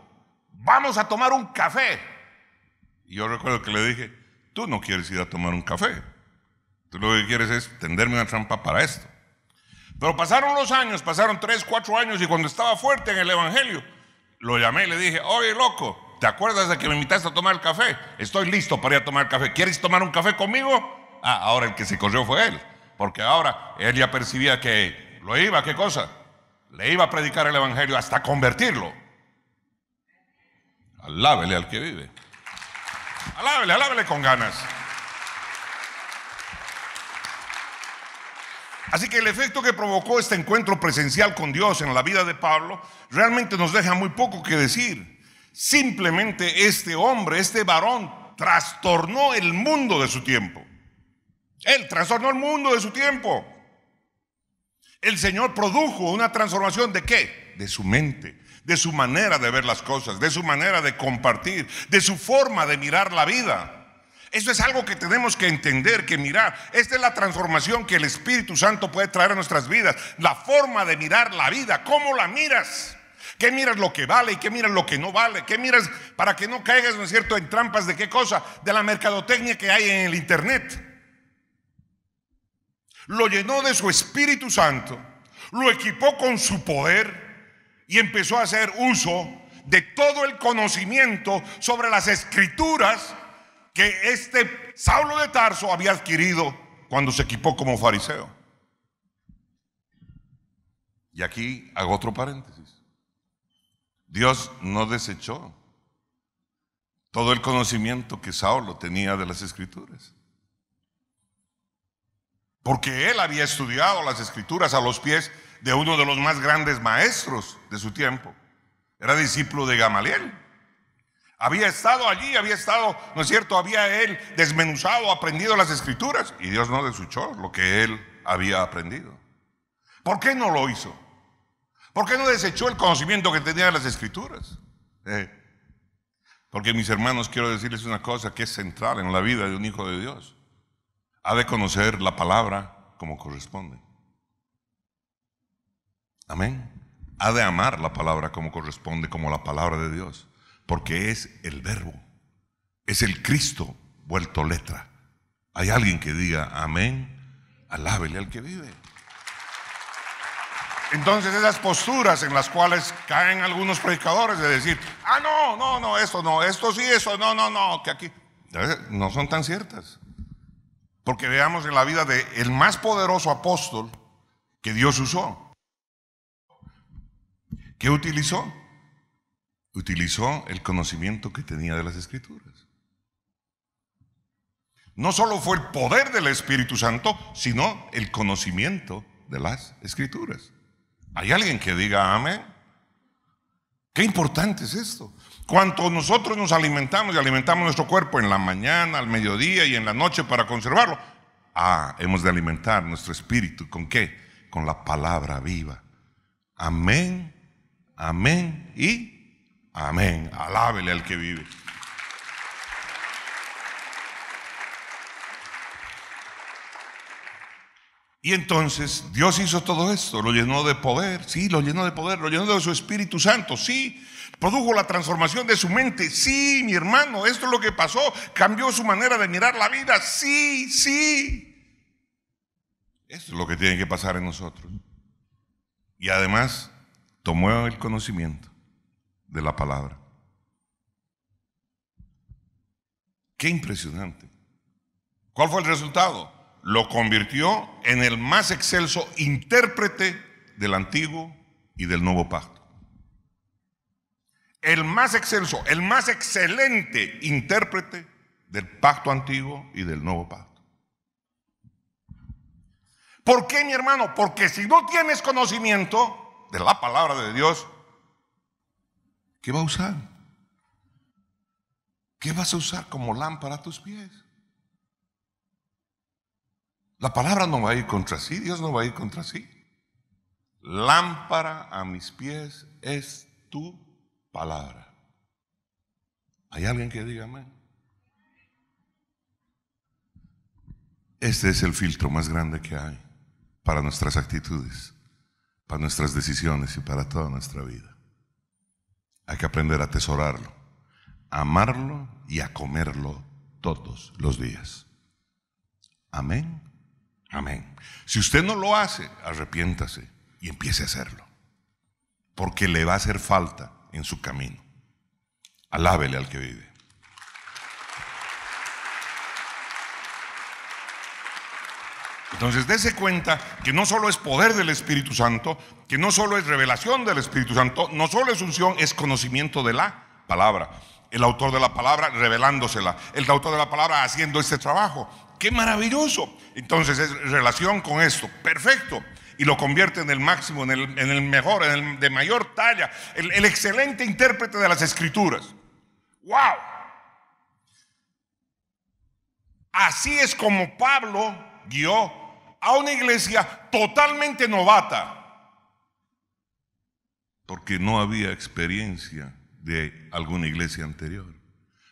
Vamos a tomar un café. Y yo recuerdo que le dije: tú no quieres ir a tomar un café. Tú lo que quieres es tenderme una trampa para esto. Pero pasaron los años, pasaron 3, 4 años, y cuando estaba fuerte en el evangelio, lo llamé y le dije: oye, loco, ¿te acuerdas de que me invitaste a tomar el café? Estoy listo para ir a tomar el café. ¿Quieres tomar un café conmigo? Ahora el que se corrió fue él, porque ahora él ya percibía que lo iba, ¿qué cosa? Le iba a predicar el evangelio hasta convertirlo. Alábele al que vive. Alábele con ganas. Así que el efecto que provocó este encuentro presencial con Dios en la vida de Pablo realmente nos deja muy poco que decir. Simplemente este hombre, este varón, trastornó el mundo de su tiempo. Él trastornó el mundo de su tiempo. El Señor produjo una transformación ¿de qué? De su mente, de su manera de ver las cosas, de su manera de compartir, de su forma de mirar la vida. Eso es algo que tenemos que entender, que mirar. Esta es la transformación que el Espíritu Santo puede traer a nuestras vidas. La forma de mirar la vida, ¿cómo la miras? ¿Qué miras lo que vale y qué miras lo que no vale? ¿Qué miras para que no caigas, ¿no es cierto?, en trampas de qué cosa? De la mercadotecnia que hay en el internet. Lo llenó de su Espíritu Santo, lo equipó con su poder y empezó a hacer uso de todo el conocimiento sobre las Escrituras que este Saulo de Tarso había adquirido cuando se equipó como fariseo. Y aquí hago otro paréntesis. Dios no desechó todo el conocimiento que Saulo tenía de las Escrituras, porque él había estudiado las Escrituras a los pies de uno de los más grandes maestros de su tiempo. Era discípulo de Gamaliel. Había estado allí, ¿no es cierto? Había él desmenuzado, aprendido las Escrituras, y Dios no desechó lo que él había aprendido. ¿Por qué no lo hizo? ¿Por qué no desechó el conocimiento que tenía de las Escrituras? Porque, mis hermanos, quiero decirles una cosa que es central en la vida de un hijo de Dios. Ha de conocer la palabra como corresponde. Amén. Ha de amar la palabra como corresponde, como la palabra de Dios, porque es el verbo, es el Cristo vuelto letra. Hay alguien que diga amén, alábele al que vive. Entonces esas posturas en las cuales caen algunos predicadores de decir: esto sí, eso no, que aquí no son tan ciertas. Porque veamos en la vida de el más poderoso apóstol que Dios usó. ¿Qué utilizó? Utilizó el conocimiento que tenía de las Escrituras. No solo fue el poder del Espíritu Santo, sino el conocimiento de las Escrituras. ¿Hay alguien que diga amén? Qué importante es esto. Cuanto nosotros nos alimentamos y alimentamos nuestro cuerpo en la mañana, al mediodía y en la noche para conservarlo, hemos de alimentar nuestro espíritu. ¿Con qué? Con la palabra viva. Amén, amén y amén. Alábele al que vive. Y entonces Dios hizo todo esto, lo llenó de poder, sí, lo llenó de poder, lo llenó de su Espíritu Santo, sí. Produjo la transformación de su mente, sí, mi hermano, esto es lo que pasó. Cambió su manera de mirar la vida, sí. Esto es lo que tiene que pasar en nosotros. Y además tomó el conocimiento de la palabra. Qué impresionante. ¿Cuál fue el resultado? Lo convirtió en el más excelso intérprete del Antiguo y del Nuevo Pacto. El más excelso, el más excelente intérprete del Pacto Antiguo y del Nuevo Pacto. ¿Por qué, mi hermano? Porque si no tienes conocimiento de la palabra de Dios, ¿qué va a usar? ¿Qué vas a usar como lámpara a tus pies? La palabra no va a ir contra sí, Dios no va a ir contra sí. Lámpara a mis pies es tu palabra. ¿Hay alguien que diga amén? Este es el filtro más grande que hay para nuestras actitudes, para nuestras decisiones y para toda nuestra vida. Hay que aprender a atesorarlo, a amarlo y a comerlo todos los días. Amén. Amén. Si usted no lo hace, arrepiéntase y empiece a hacerlo, porque le va a hacer falta en su camino. Alábele al que vive. Entonces, dése cuenta que no solo es poder del Espíritu Santo, que no solo es revelación del Espíritu Santo, no solo es unción, es conocimiento de la palabra. El autor de la palabra revelándosela, el autor de la palabra haciendo este trabajo. ¡Qué maravilloso! Entonces es relación con esto, perfecto. Y lo convierte en el máximo, en el mejor, en el de mayor talla, el excelente intérprete de las Escrituras. ¡Wow! Así es como Pablo guió a una iglesia totalmente novata, porque no había experiencia de alguna iglesia anterior.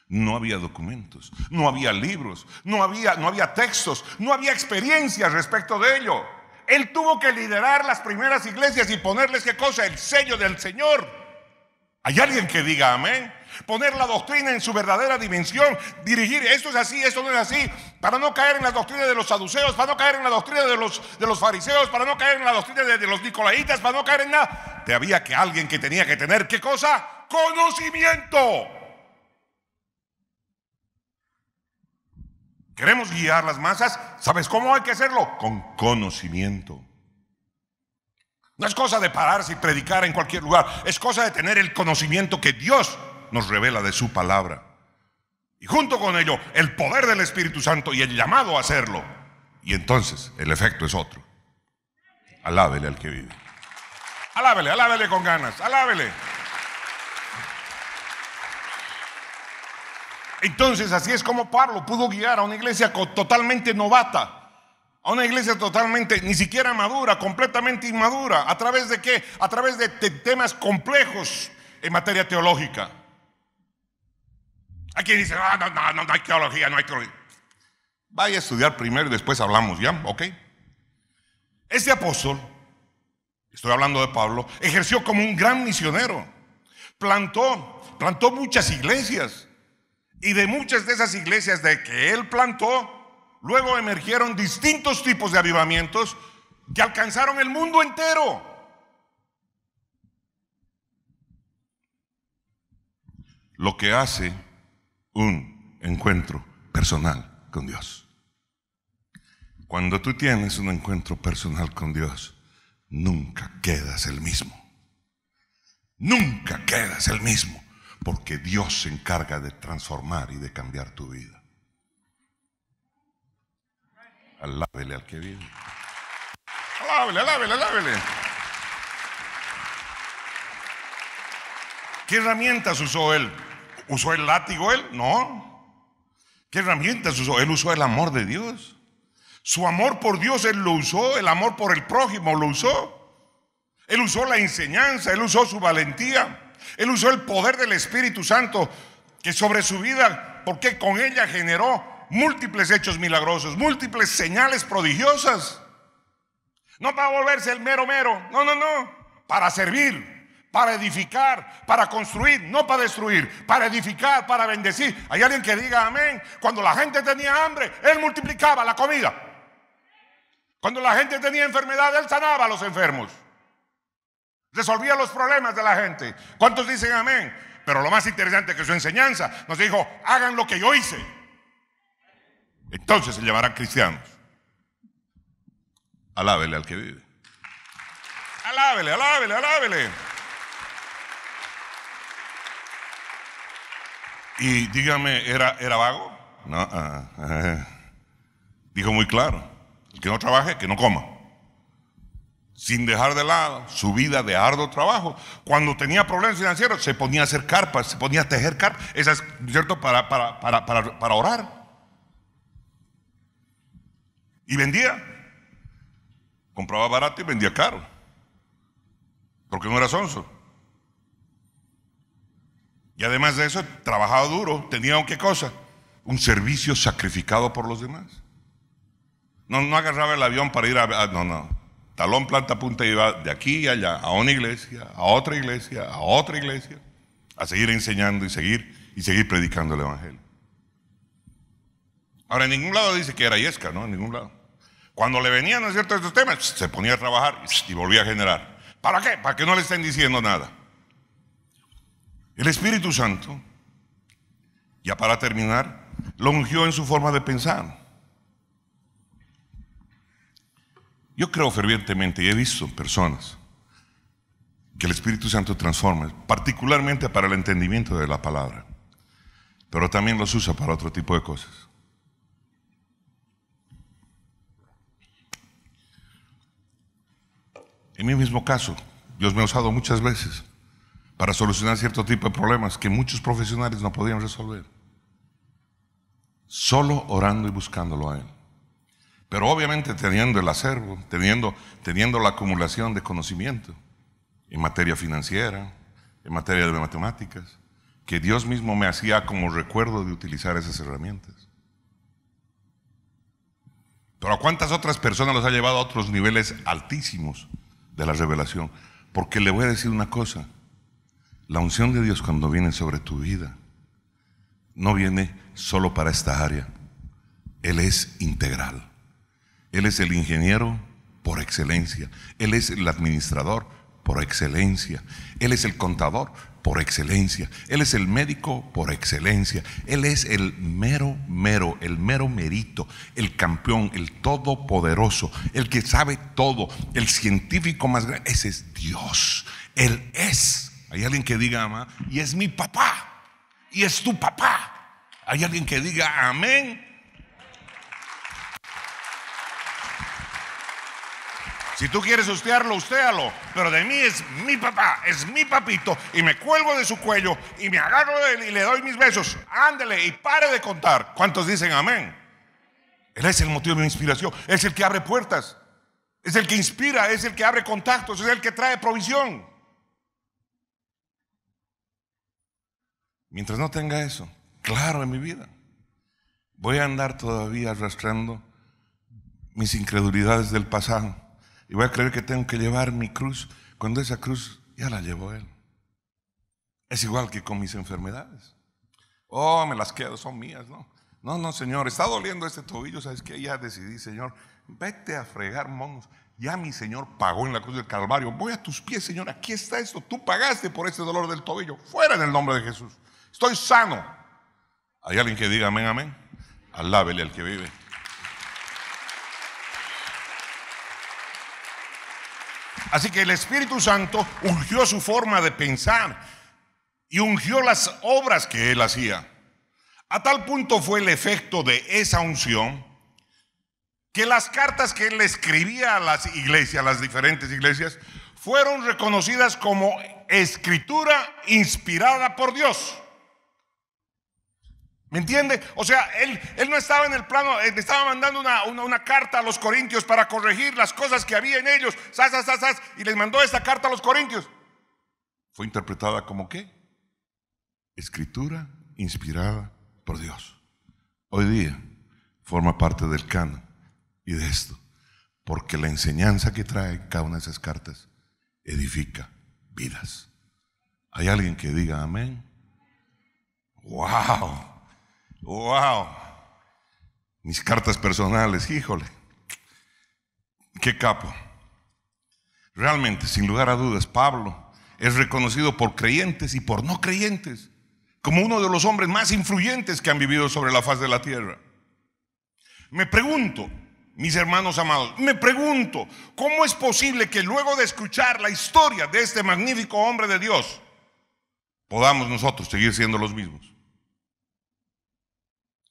No había documentos, no había libros, no había textos, no había experiencia respecto de ello. Él tuvo que liderar las primeras iglesias y ponerles, ¿qué cosa? El sello del Señor. ¿Hay alguien que diga amén? Poner la doctrina en su verdadera dimensión, dirigir, esto es así, esto no es así, para no caer en la doctrina de los saduceos, para no caer en la doctrina de los fariseos, para no caer en la doctrina de los nicolaitas, para no caer en nada. Había que alguien que tenía que tener, ¿qué cosa? Conocimiento. ¿Queremos guiar las masas? ¿Sabes cómo hay que hacerlo? Con conocimiento. No es cosa de pararse y predicar en cualquier lugar. Es cosa de tener el conocimiento que Dios nos revela de su palabra. Y junto con ello, el poder del Espíritu Santo y el llamado a hacerlo. Y entonces, el efecto es otro. Alábele al que vive. Alábele, alábele con ganas, alábele. Entonces, así es como Pablo pudo guiar a una iglesia totalmente novata, a una iglesia totalmente, ni siquiera madura, completamente inmadura. ¿A través de qué? A través de temas complejos en materia teológica. Hay quien dice, no hay teología, no hay teología. Vaya a estudiar primero y después hablamos, ¿ya? ¿Ok? Este apóstol, estoy hablando de Pablo, ejerció como un gran misionero. Plantó muchas iglesias. Y de muchas de esas iglesias de que él plantó, luego emergieron distintos tipos de avivamientos que alcanzaron el mundo entero. Lo que hace un encuentro personal con Dios. Cuando tú tienes un encuentro personal con Dios, nunca quedas el mismo. Nunca quedas el mismo. Porque Dios se encarga de transformar y de cambiar tu vida. Alábele al que vive. Alábele, alábele, alábele. ¿Qué herramientas usó él? ¿Usó el látigo él? No. ¿Qué herramientas usó? Él usó el amor de Dios. Su amor por Dios él lo usó. El amor por el prójimo lo usó. Él usó la enseñanza. Él usó su valentía. Él usó el poder del Espíritu Santo que sobre su vida, porque con ella generó múltiples hechos milagrosos, múltiples señales prodigiosas. No para volverse el mero, no, para servir, para edificar, para construir, no para destruir, para edificar, para bendecir. Hay alguien que diga amén. Cuando la gente tenía hambre, él multiplicaba la comida. Cuando la gente tenía enfermedad, él sanaba a los enfermos. Resolvía los problemas de la gente. ¿Cuántos dicen amén? Pero lo más interesante es que su enseñanza nos dijo, hagan lo que yo hice. Entonces se llamarán cristianos. Alábele al que vive. Alábele, alábele, alábele. Y dígame, ¿era vago? No. Dijo muy claro: el que no trabaje, que no coma. Sin dejar de lado su vida de arduo trabajo. Cuando tenía problemas financieros, se ponía a hacer carpas, se ponía a tejer carpas. Esas, ¿cierto? Para orar. Y vendía. Compraba barato y vendía caro. Porque no era sonso. Y además de eso, trabajaba duro. Tenía, ¿qué cosa? Un servicio sacrificado por los demás. No agarraba el avión para ir no. Talón, planta, punta, iba de aquí a allá, a una iglesia, a otra iglesia, a otra iglesia, a seguir enseñando y seguir predicando el evangelio. Ahora, en ningún lado dice que era yesca, ¿no? En ningún lado. Cuando le venían, ¿no es cierto?, estos temas, se ponía a trabajar y volvía a generar. ¿Para qué? Para que no le estén diciendo nada. El Espíritu Santo, ya para terminar, lo ungió en su forma de pensar. Yo creo fervientemente y he visto personas que el Espíritu Santo transforma, particularmente para el entendimiento de la palabra, pero también los usa para otro tipo de cosas. En mi mismo caso, Dios me ha usado muchas veces para solucionar cierto tipo de problemas que muchos profesionales no podían resolver, solo orando y buscándolo a Él. Pero obviamente teniendo el acervo, teniendo la acumulación de conocimiento en materia financiera, en materia de matemáticas, que Dios mismo me hacía como recuerdo de utilizar esas herramientas. Pero ¿a cuántas otras personas los ha llevado a otros niveles altísimos de la revelación? Porque le voy a decir una cosa: la unción de Dios, cuando viene sobre tu vida, no viene solo para esta área. Él es integral. Él es el ingeniero por excelencia. Él es el administrador por excelencia. Él es el contador por excelencia. Él es el médico por excelencia. Él es el mero merito, el campeón, el todopoderoso, el que sabe todo, el científico más grande. Ese es Dios. Él es. Hay alguien que diga amén, y es mi papá, y es tu papá. Hay alguien que diga amén. Si tú quieres ustéalo, ustéalo, pero de mí es mi papá, es mi papito, y me cuelgo de su cuello y me agarro de él y le doy mis besos. Ándele y pare de contar. ¿Cuántos dicen amén? Él es el motivo de mi inspiración, es el que abre puertas, es el que inspira, es el que abre contactos, es el que trae provisión. Mientras no tenga eso claro en mi vida, voy a andar todavía arrastrando mis incredulidades del pasado. Y voy a creer que tengo que llevar mi cruz cuando esa cruz ya la llevó Él. Es igual que con mis enfermedades. Oh, me las quedo, son mías, ¿no? No, Señor, está doliendo este tobillo. ¿Sabes qué? Ya decidí, Señor, vete a fregar monos. Ya mi Señor pagó en la cruz del Calvario. Voy a tus pies, Señor, aquí está esto. Tú pagaste por este dolor del tobillo. Fuera en el nombre de Jesús. Estoy sano. ¿Hay alguien que diga amén, amén? Alábele al que vive. Así que el Espíritu Santo ungió su forma de pensar y ungió las obras que Él hacía. A tal punto fue el efecto de esa unción que las cartas que Él le escribía a las iglesias, a las diferentes iglesias, fueron reconocidas como escritura inspirada por Dios. ¿Me entiende? O sea, él no estaba en el plano, le estaba mandando una carta a los corintios para corregir las cosas que había en ellos, y les mandó esta carta a los corintios. Fue interpretada como ¿qué? Escritura inspirada por Dios. Hoy día forma parte del canon y de esto, porque la enseñanza que trae cada una de esas cartas edifica vidas. ¿Hay alguien que diga amén? ¡Wow! ¡Wow! Mis cartas personales, híjole, qué capo. Realmente, sin lugar a dudas, Pablo es reconocido por creyentes y por no creyentes como uno de los hombres más influyentes que han vivido sobre la faz de la tierra. Me pregunto, mis hermanos amados, me pregunto, ¿cómo es posible que luego de escuchar la historia de este magnífico hombre de Dios, podamos nosotros seguir siendo los mismos?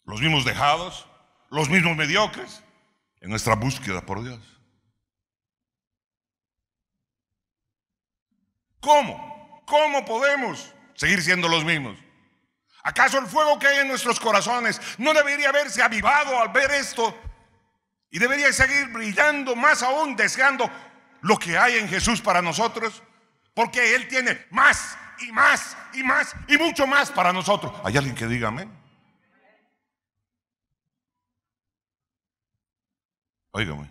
Los mismos dejados, los mismos mediocres en nuestra búsqueda por Dios. ¿Cómo? ¿Cómo podemos seguir siendo los mismos? ¿Acaso el fuego que hay en nuestros corazones no debería haberse avivado al ver esto? Y debería seguir brillando más aún, deseando lo que hay en Jesús para nosotros, porque Él tiene más y más y más y mucho más para nosotros. ¿Hay alguien que diga amén? Óigame,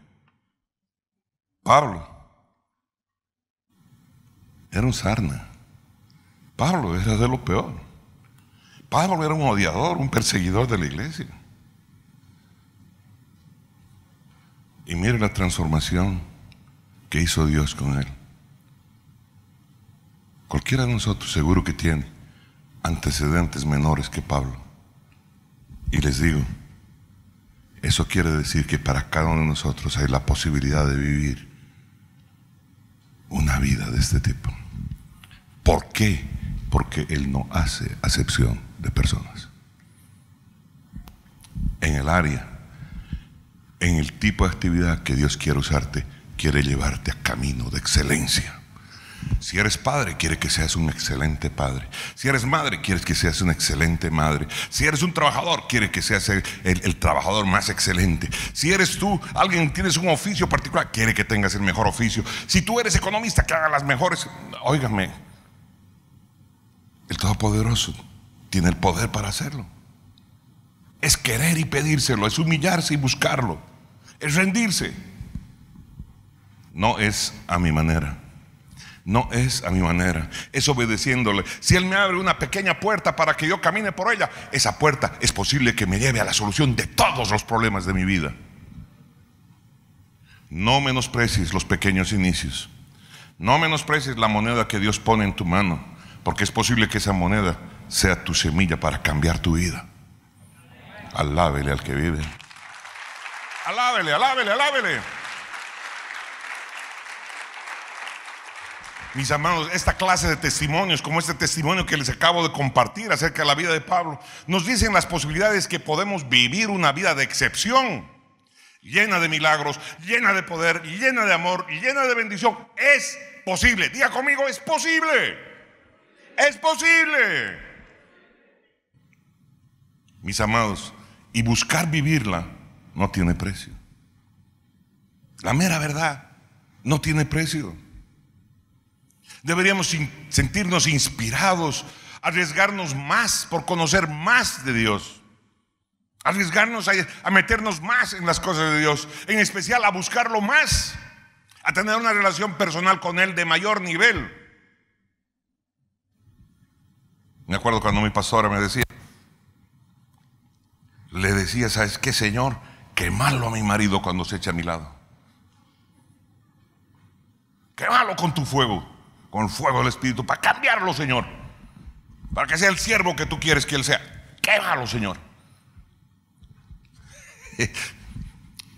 Pablo era un sarna. Pablo era de lo peor. Pablo era un odiador, un perseguidor de la iglesia. Y mire la transformación que hizo Dios con él. Cualquiera de nosotros seguro que tiene antecedentes menores que Pablo. Y les digo, eso quiere decir que para cada uno de nosotros hay la posibilidad de vivir una vida de este tipo. ¿Por qué? Porque Él no hace acepción de personas. En el área, en el tipo de actividad que Dios quiere usarte, quiere llevarte a camino de excelencia. Si eres padre, quiere que seas un excelente padre. Si eres madre, quiere que seas una excelente madre. Si eres un trabajador, quiere que seas el trabajador más excelente. Si eres tú, alguien tienes un oficio particular, quiere que tengas el mejor oficio. Si tú eres economista, que haga las mejores. Óigame, el Todopoderoso tiene el poder para hacerlo. Es querer y pedírselo, es humillarse y buscarlo, es rendirse. No es a mi manera. No es a mi manera, es obedeciéndole. Si Él me abre una pequeña puerta para que yo camine por ella, esa puerta es posible que me lleve a la solución de todos los problemas de mi vida. No menosprecies los pequeños inicios. No menosprecies la moneda que Dios pone en tu mano, porque es posible que esa moneda sea tu semilla para cambiar tu vida. Alábele al que vive. Alábele, alábele, alábele. Mis amados, esta clase de testimonios, como este testimonio que les acabo de compartir acerca de la vida de Pablo, nos dicen las posibilidades que podemos vivir una vida de excepción, llena de milagros, llena de poder, llena de amor, llena de bendición. Es posible. Diga conmigo, es posible. Es posible. Mis amados, y buscar vivirla no tiene precio. La mera verdad, no tiene precio. Deberíamos sentirnos inspirados, arriesgarnos más por conocer más de Dios, arriesgarnos a meternos más en las cosas de Dios, en especial a buscarlo más, a tener una relación personal con Él de mayor nivel. Me acuerdo cuando mi pastora me decía, le decía, ¿sabes qué, Señor? Quémalo a mi marido cuando se echa a mi lado. Quémalo con tu fuego, con el fuego del Espíritu, para cambiarlo, Señor, para que sea el siervo que tú quieres que Él sea. Quémalo, Señor.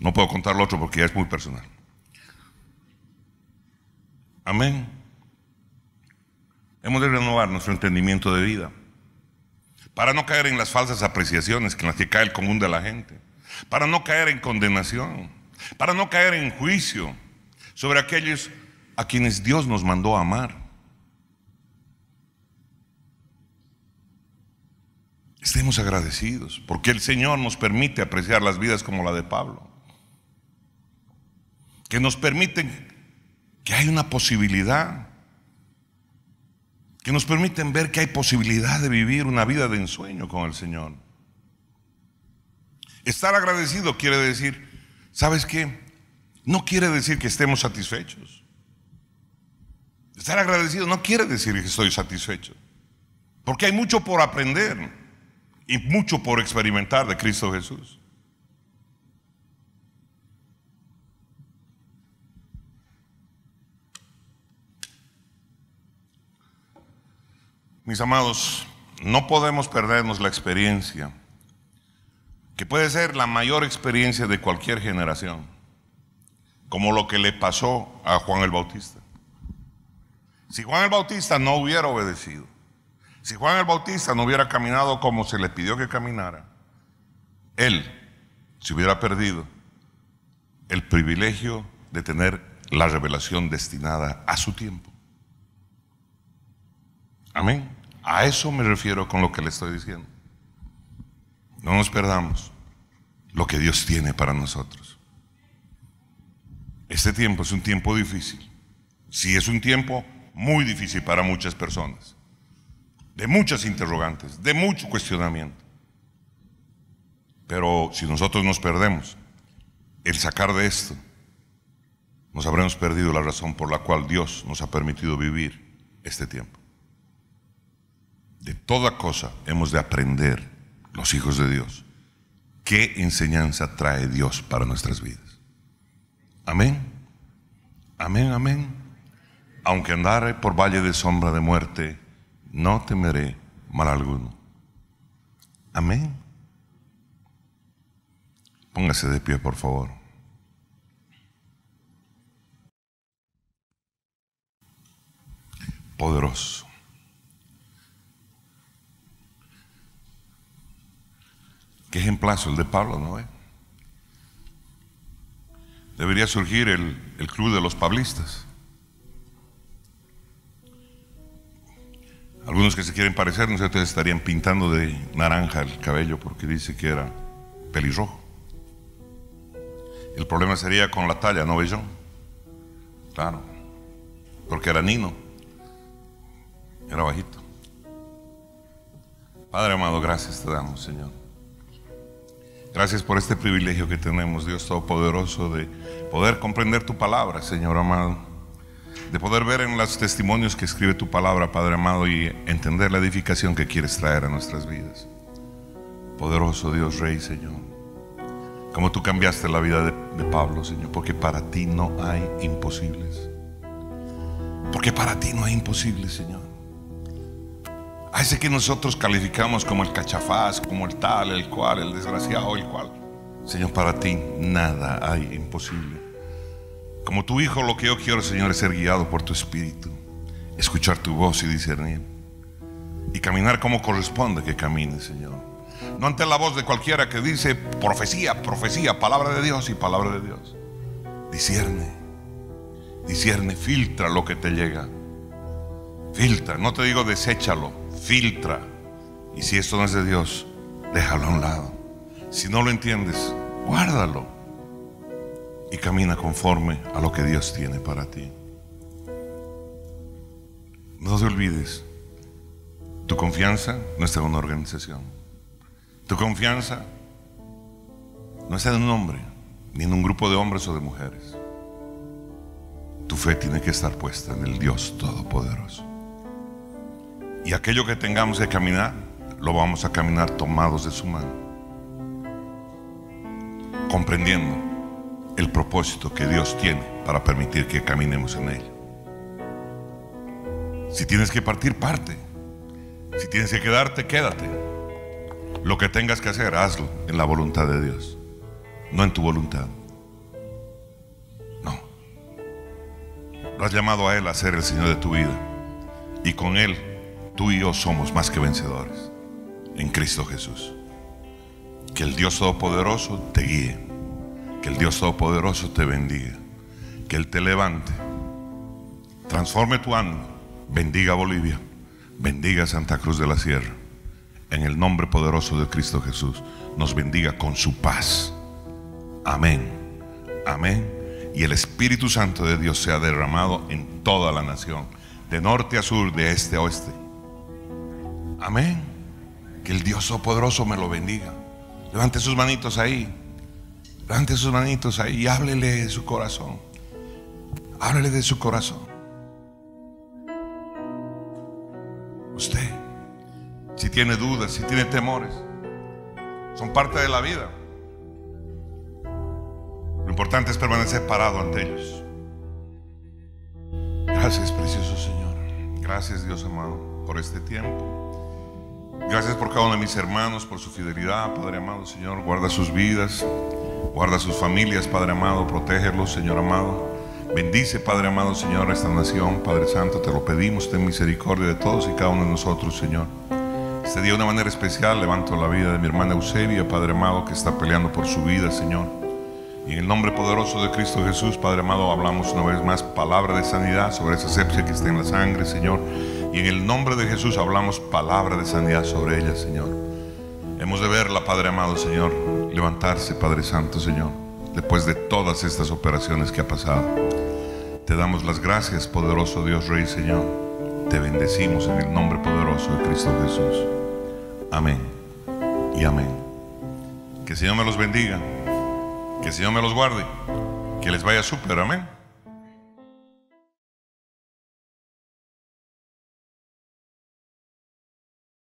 No puedo contar lo otro porque ya es muy personal. Amén. Hemos de renovar nuestro entendimiento de vida para no caer en las falsas apreciaciones en las que cae el común de la gente, para no caer en condenación, para no caer en juicio sobre aquellos a quienes Dios nos mandó a amar. Estemos agradecidos porque el Señor nos permite apreciar las vidas como la de Pablo, que nos permiten que hay una posibilidad, que nos permiten ver que hay posibilidad de vivir una vida de ensueño con el Señor. Estar agradecido quiere decir, ¿sabes qué? No quiere decir que estemos satisfechos. Estar agradecido no quiere decir que estoy satisfecho, porque hay mucho por aprender y mucho por experimentar de Cristo Jesús. Mis amados, no podemos perdernos la experiencia que puede ser la mayor experiencia de cualquier generación, como lo que le pasó a Juan el Bautista. Si Juan el Bautista no hubiera obedecido, si Juan el Bautista no hubiera caminado como se le pidió que caminara, él se hubiera perdido el privilegio de tener la revelación destinada a su tiempo. Amén. A eso me refiero con lo que le estoy diciendo. No nos perdamos lo que Dios tiene para nosotros. Este tiempo es un tiempo difícil. Sí, es un tiempo muy difícil para muchas personas, de muchas interrogantes, de mucho cuestionamiento. Pero si nosotros nos perdemos el sacar de esto, nos habremos perdido la razón por la cual Dios nos ha permitido vivir este tiempo. De toda cosa hemos de aprender, los hijos de Dios, qué enseñanza trae Dios para nuestras vidas. Amén. Amén, amén. Aunque andare por valle de sombra de muerte, no temeré mal alguno. Amén. Póngase de pie, por favor. Poderoso. Qué ejemplazo el de Pablo, ¿no? Debería surgir el club de los pablistas. Algunos que se quieren parecer, no sé, ustedes estarían pintando de naranja el cabello porque dice que era pelirrojo. El problema sería con la talla, ¿no, Bellón? Claro, porque era Nino, era bajito. Padre amado, gracias te damos, Señor. Gracias por este privilegio que tenemos, Dios Todopoderoso, de poder comprender tu palabra, Señor amado, de poder ver en los testimonios que escribe tu palabra, Padre amado, y entender la edificación que quieres traer a nuestras vidas. Poderoso Dios Rey, Señor, como tú cambiaste la vida de Pablo, Señor, porque para ti no hay imposibles. Porque para ti no hay imposibles, Señor. A ese que nosotros calificamos como el cachafaz, como el tal, el cual, el desgraciado, el cual, Señor, para ti nada hay imposible. Como tu Hijo, lo que yo quiero, Señor, es ser guiado por tu Espíritu, escuchar tu voz y discernir, y caminar como corresponde que camine, Señor. No ante la voz de cualquiera que dice profecía, profecía, palabra de Dios y palabra de Dios. Discierne, discierne, filtra lo que te llega. Filtra, no te digo deséchalo, filtra. Y si esto no es de Dios, déjalo a un lado. Si no lo entiendes, guárdalo y camina conforme a lo que Dios tiene para ti. No te olvides, tu confianza no está en una organización. Tu confianza no está en un hombre, ni en un grupo de hombres o de mujeres. Tu fe tiene que estar puesta en el Dios Todopoderoso. Y aquello que tengamos que caminar, lo vamos a caminar tomados de su mano, comprendiendo el propósito que Dios tiene para permitir que caminemos en él. Si tienes que partir, parte. Si tienes que quedarte, quédate. Lo que tengas que hacer, hazlo en la voluntad de Dios, no en tu voluntad. No. Lo has llamado a Él a ser el Señor de tu vida, y con Él tú y yo somos más que vencedores en Cristo Jesús. Que el Dios Todopoderoso te guíe, que el Dios Todopoderoso te bendiga, que Él te levante, transforme tu ánimo, bendiga Bolivia, bendiga Santa Cruz de la Sierra. En el nombre poderoso de Cristo Jesús, nos bendiga con su paz. Amén, amén. Y el Espíritu Santo de Dios sea derramado en toda la nación, de norte a sur, de este a oeste. Amén. Que el Dios Todopoderoso me lo bendiga. Levante sus manitos ahí. Levante sus manitos ahí y háblele de su corazón. Háblele de su corazón. Usted, si tiene dudas, si tiene temores, son parte de la vida. Lo importante es permanecer parado ante ellos. Gracias, precioso Señor. Gracias, Dios amado, por este tiempo. Gracias por cada uno de mis hermanos, por su fidelidad, Padre amado, Señor. Guarda sus vidas, guarda sus familias, Padre amado. Protégelos, Señor amado. Bendice, Padre amado, Señor, a esta nación, Padre Santo. Te lo pedimos, ten misericordia de todos y cada uno de nosotros, Señor. Este día de una manera especial levanto la vida de mi hermana Eusebia, Padre amado, que está peleando por su vida, Señor. Y en el nombre poderoso de Cristo Jesús, Padre amado, hablamos una vez más palabra de sanidad sobre esa sepsia que está en la sangre, Señor. Y en el nombre de Jesús hablamos palabra de sanidad sobre ella, Señor. Hemos de verla, Padre amado, Señor, levantarse, Padre Santo, Señor, después de todas estas operaciones que ha pasado. Te damos las gracias, poderoso Dios Rey, Señor. Te bendecimos en el nombre poderoso de Cristo Jesús. Amén y amén. Que el Señor me los bendiga, que el Señor me los guarde, que les vaya súper, amén.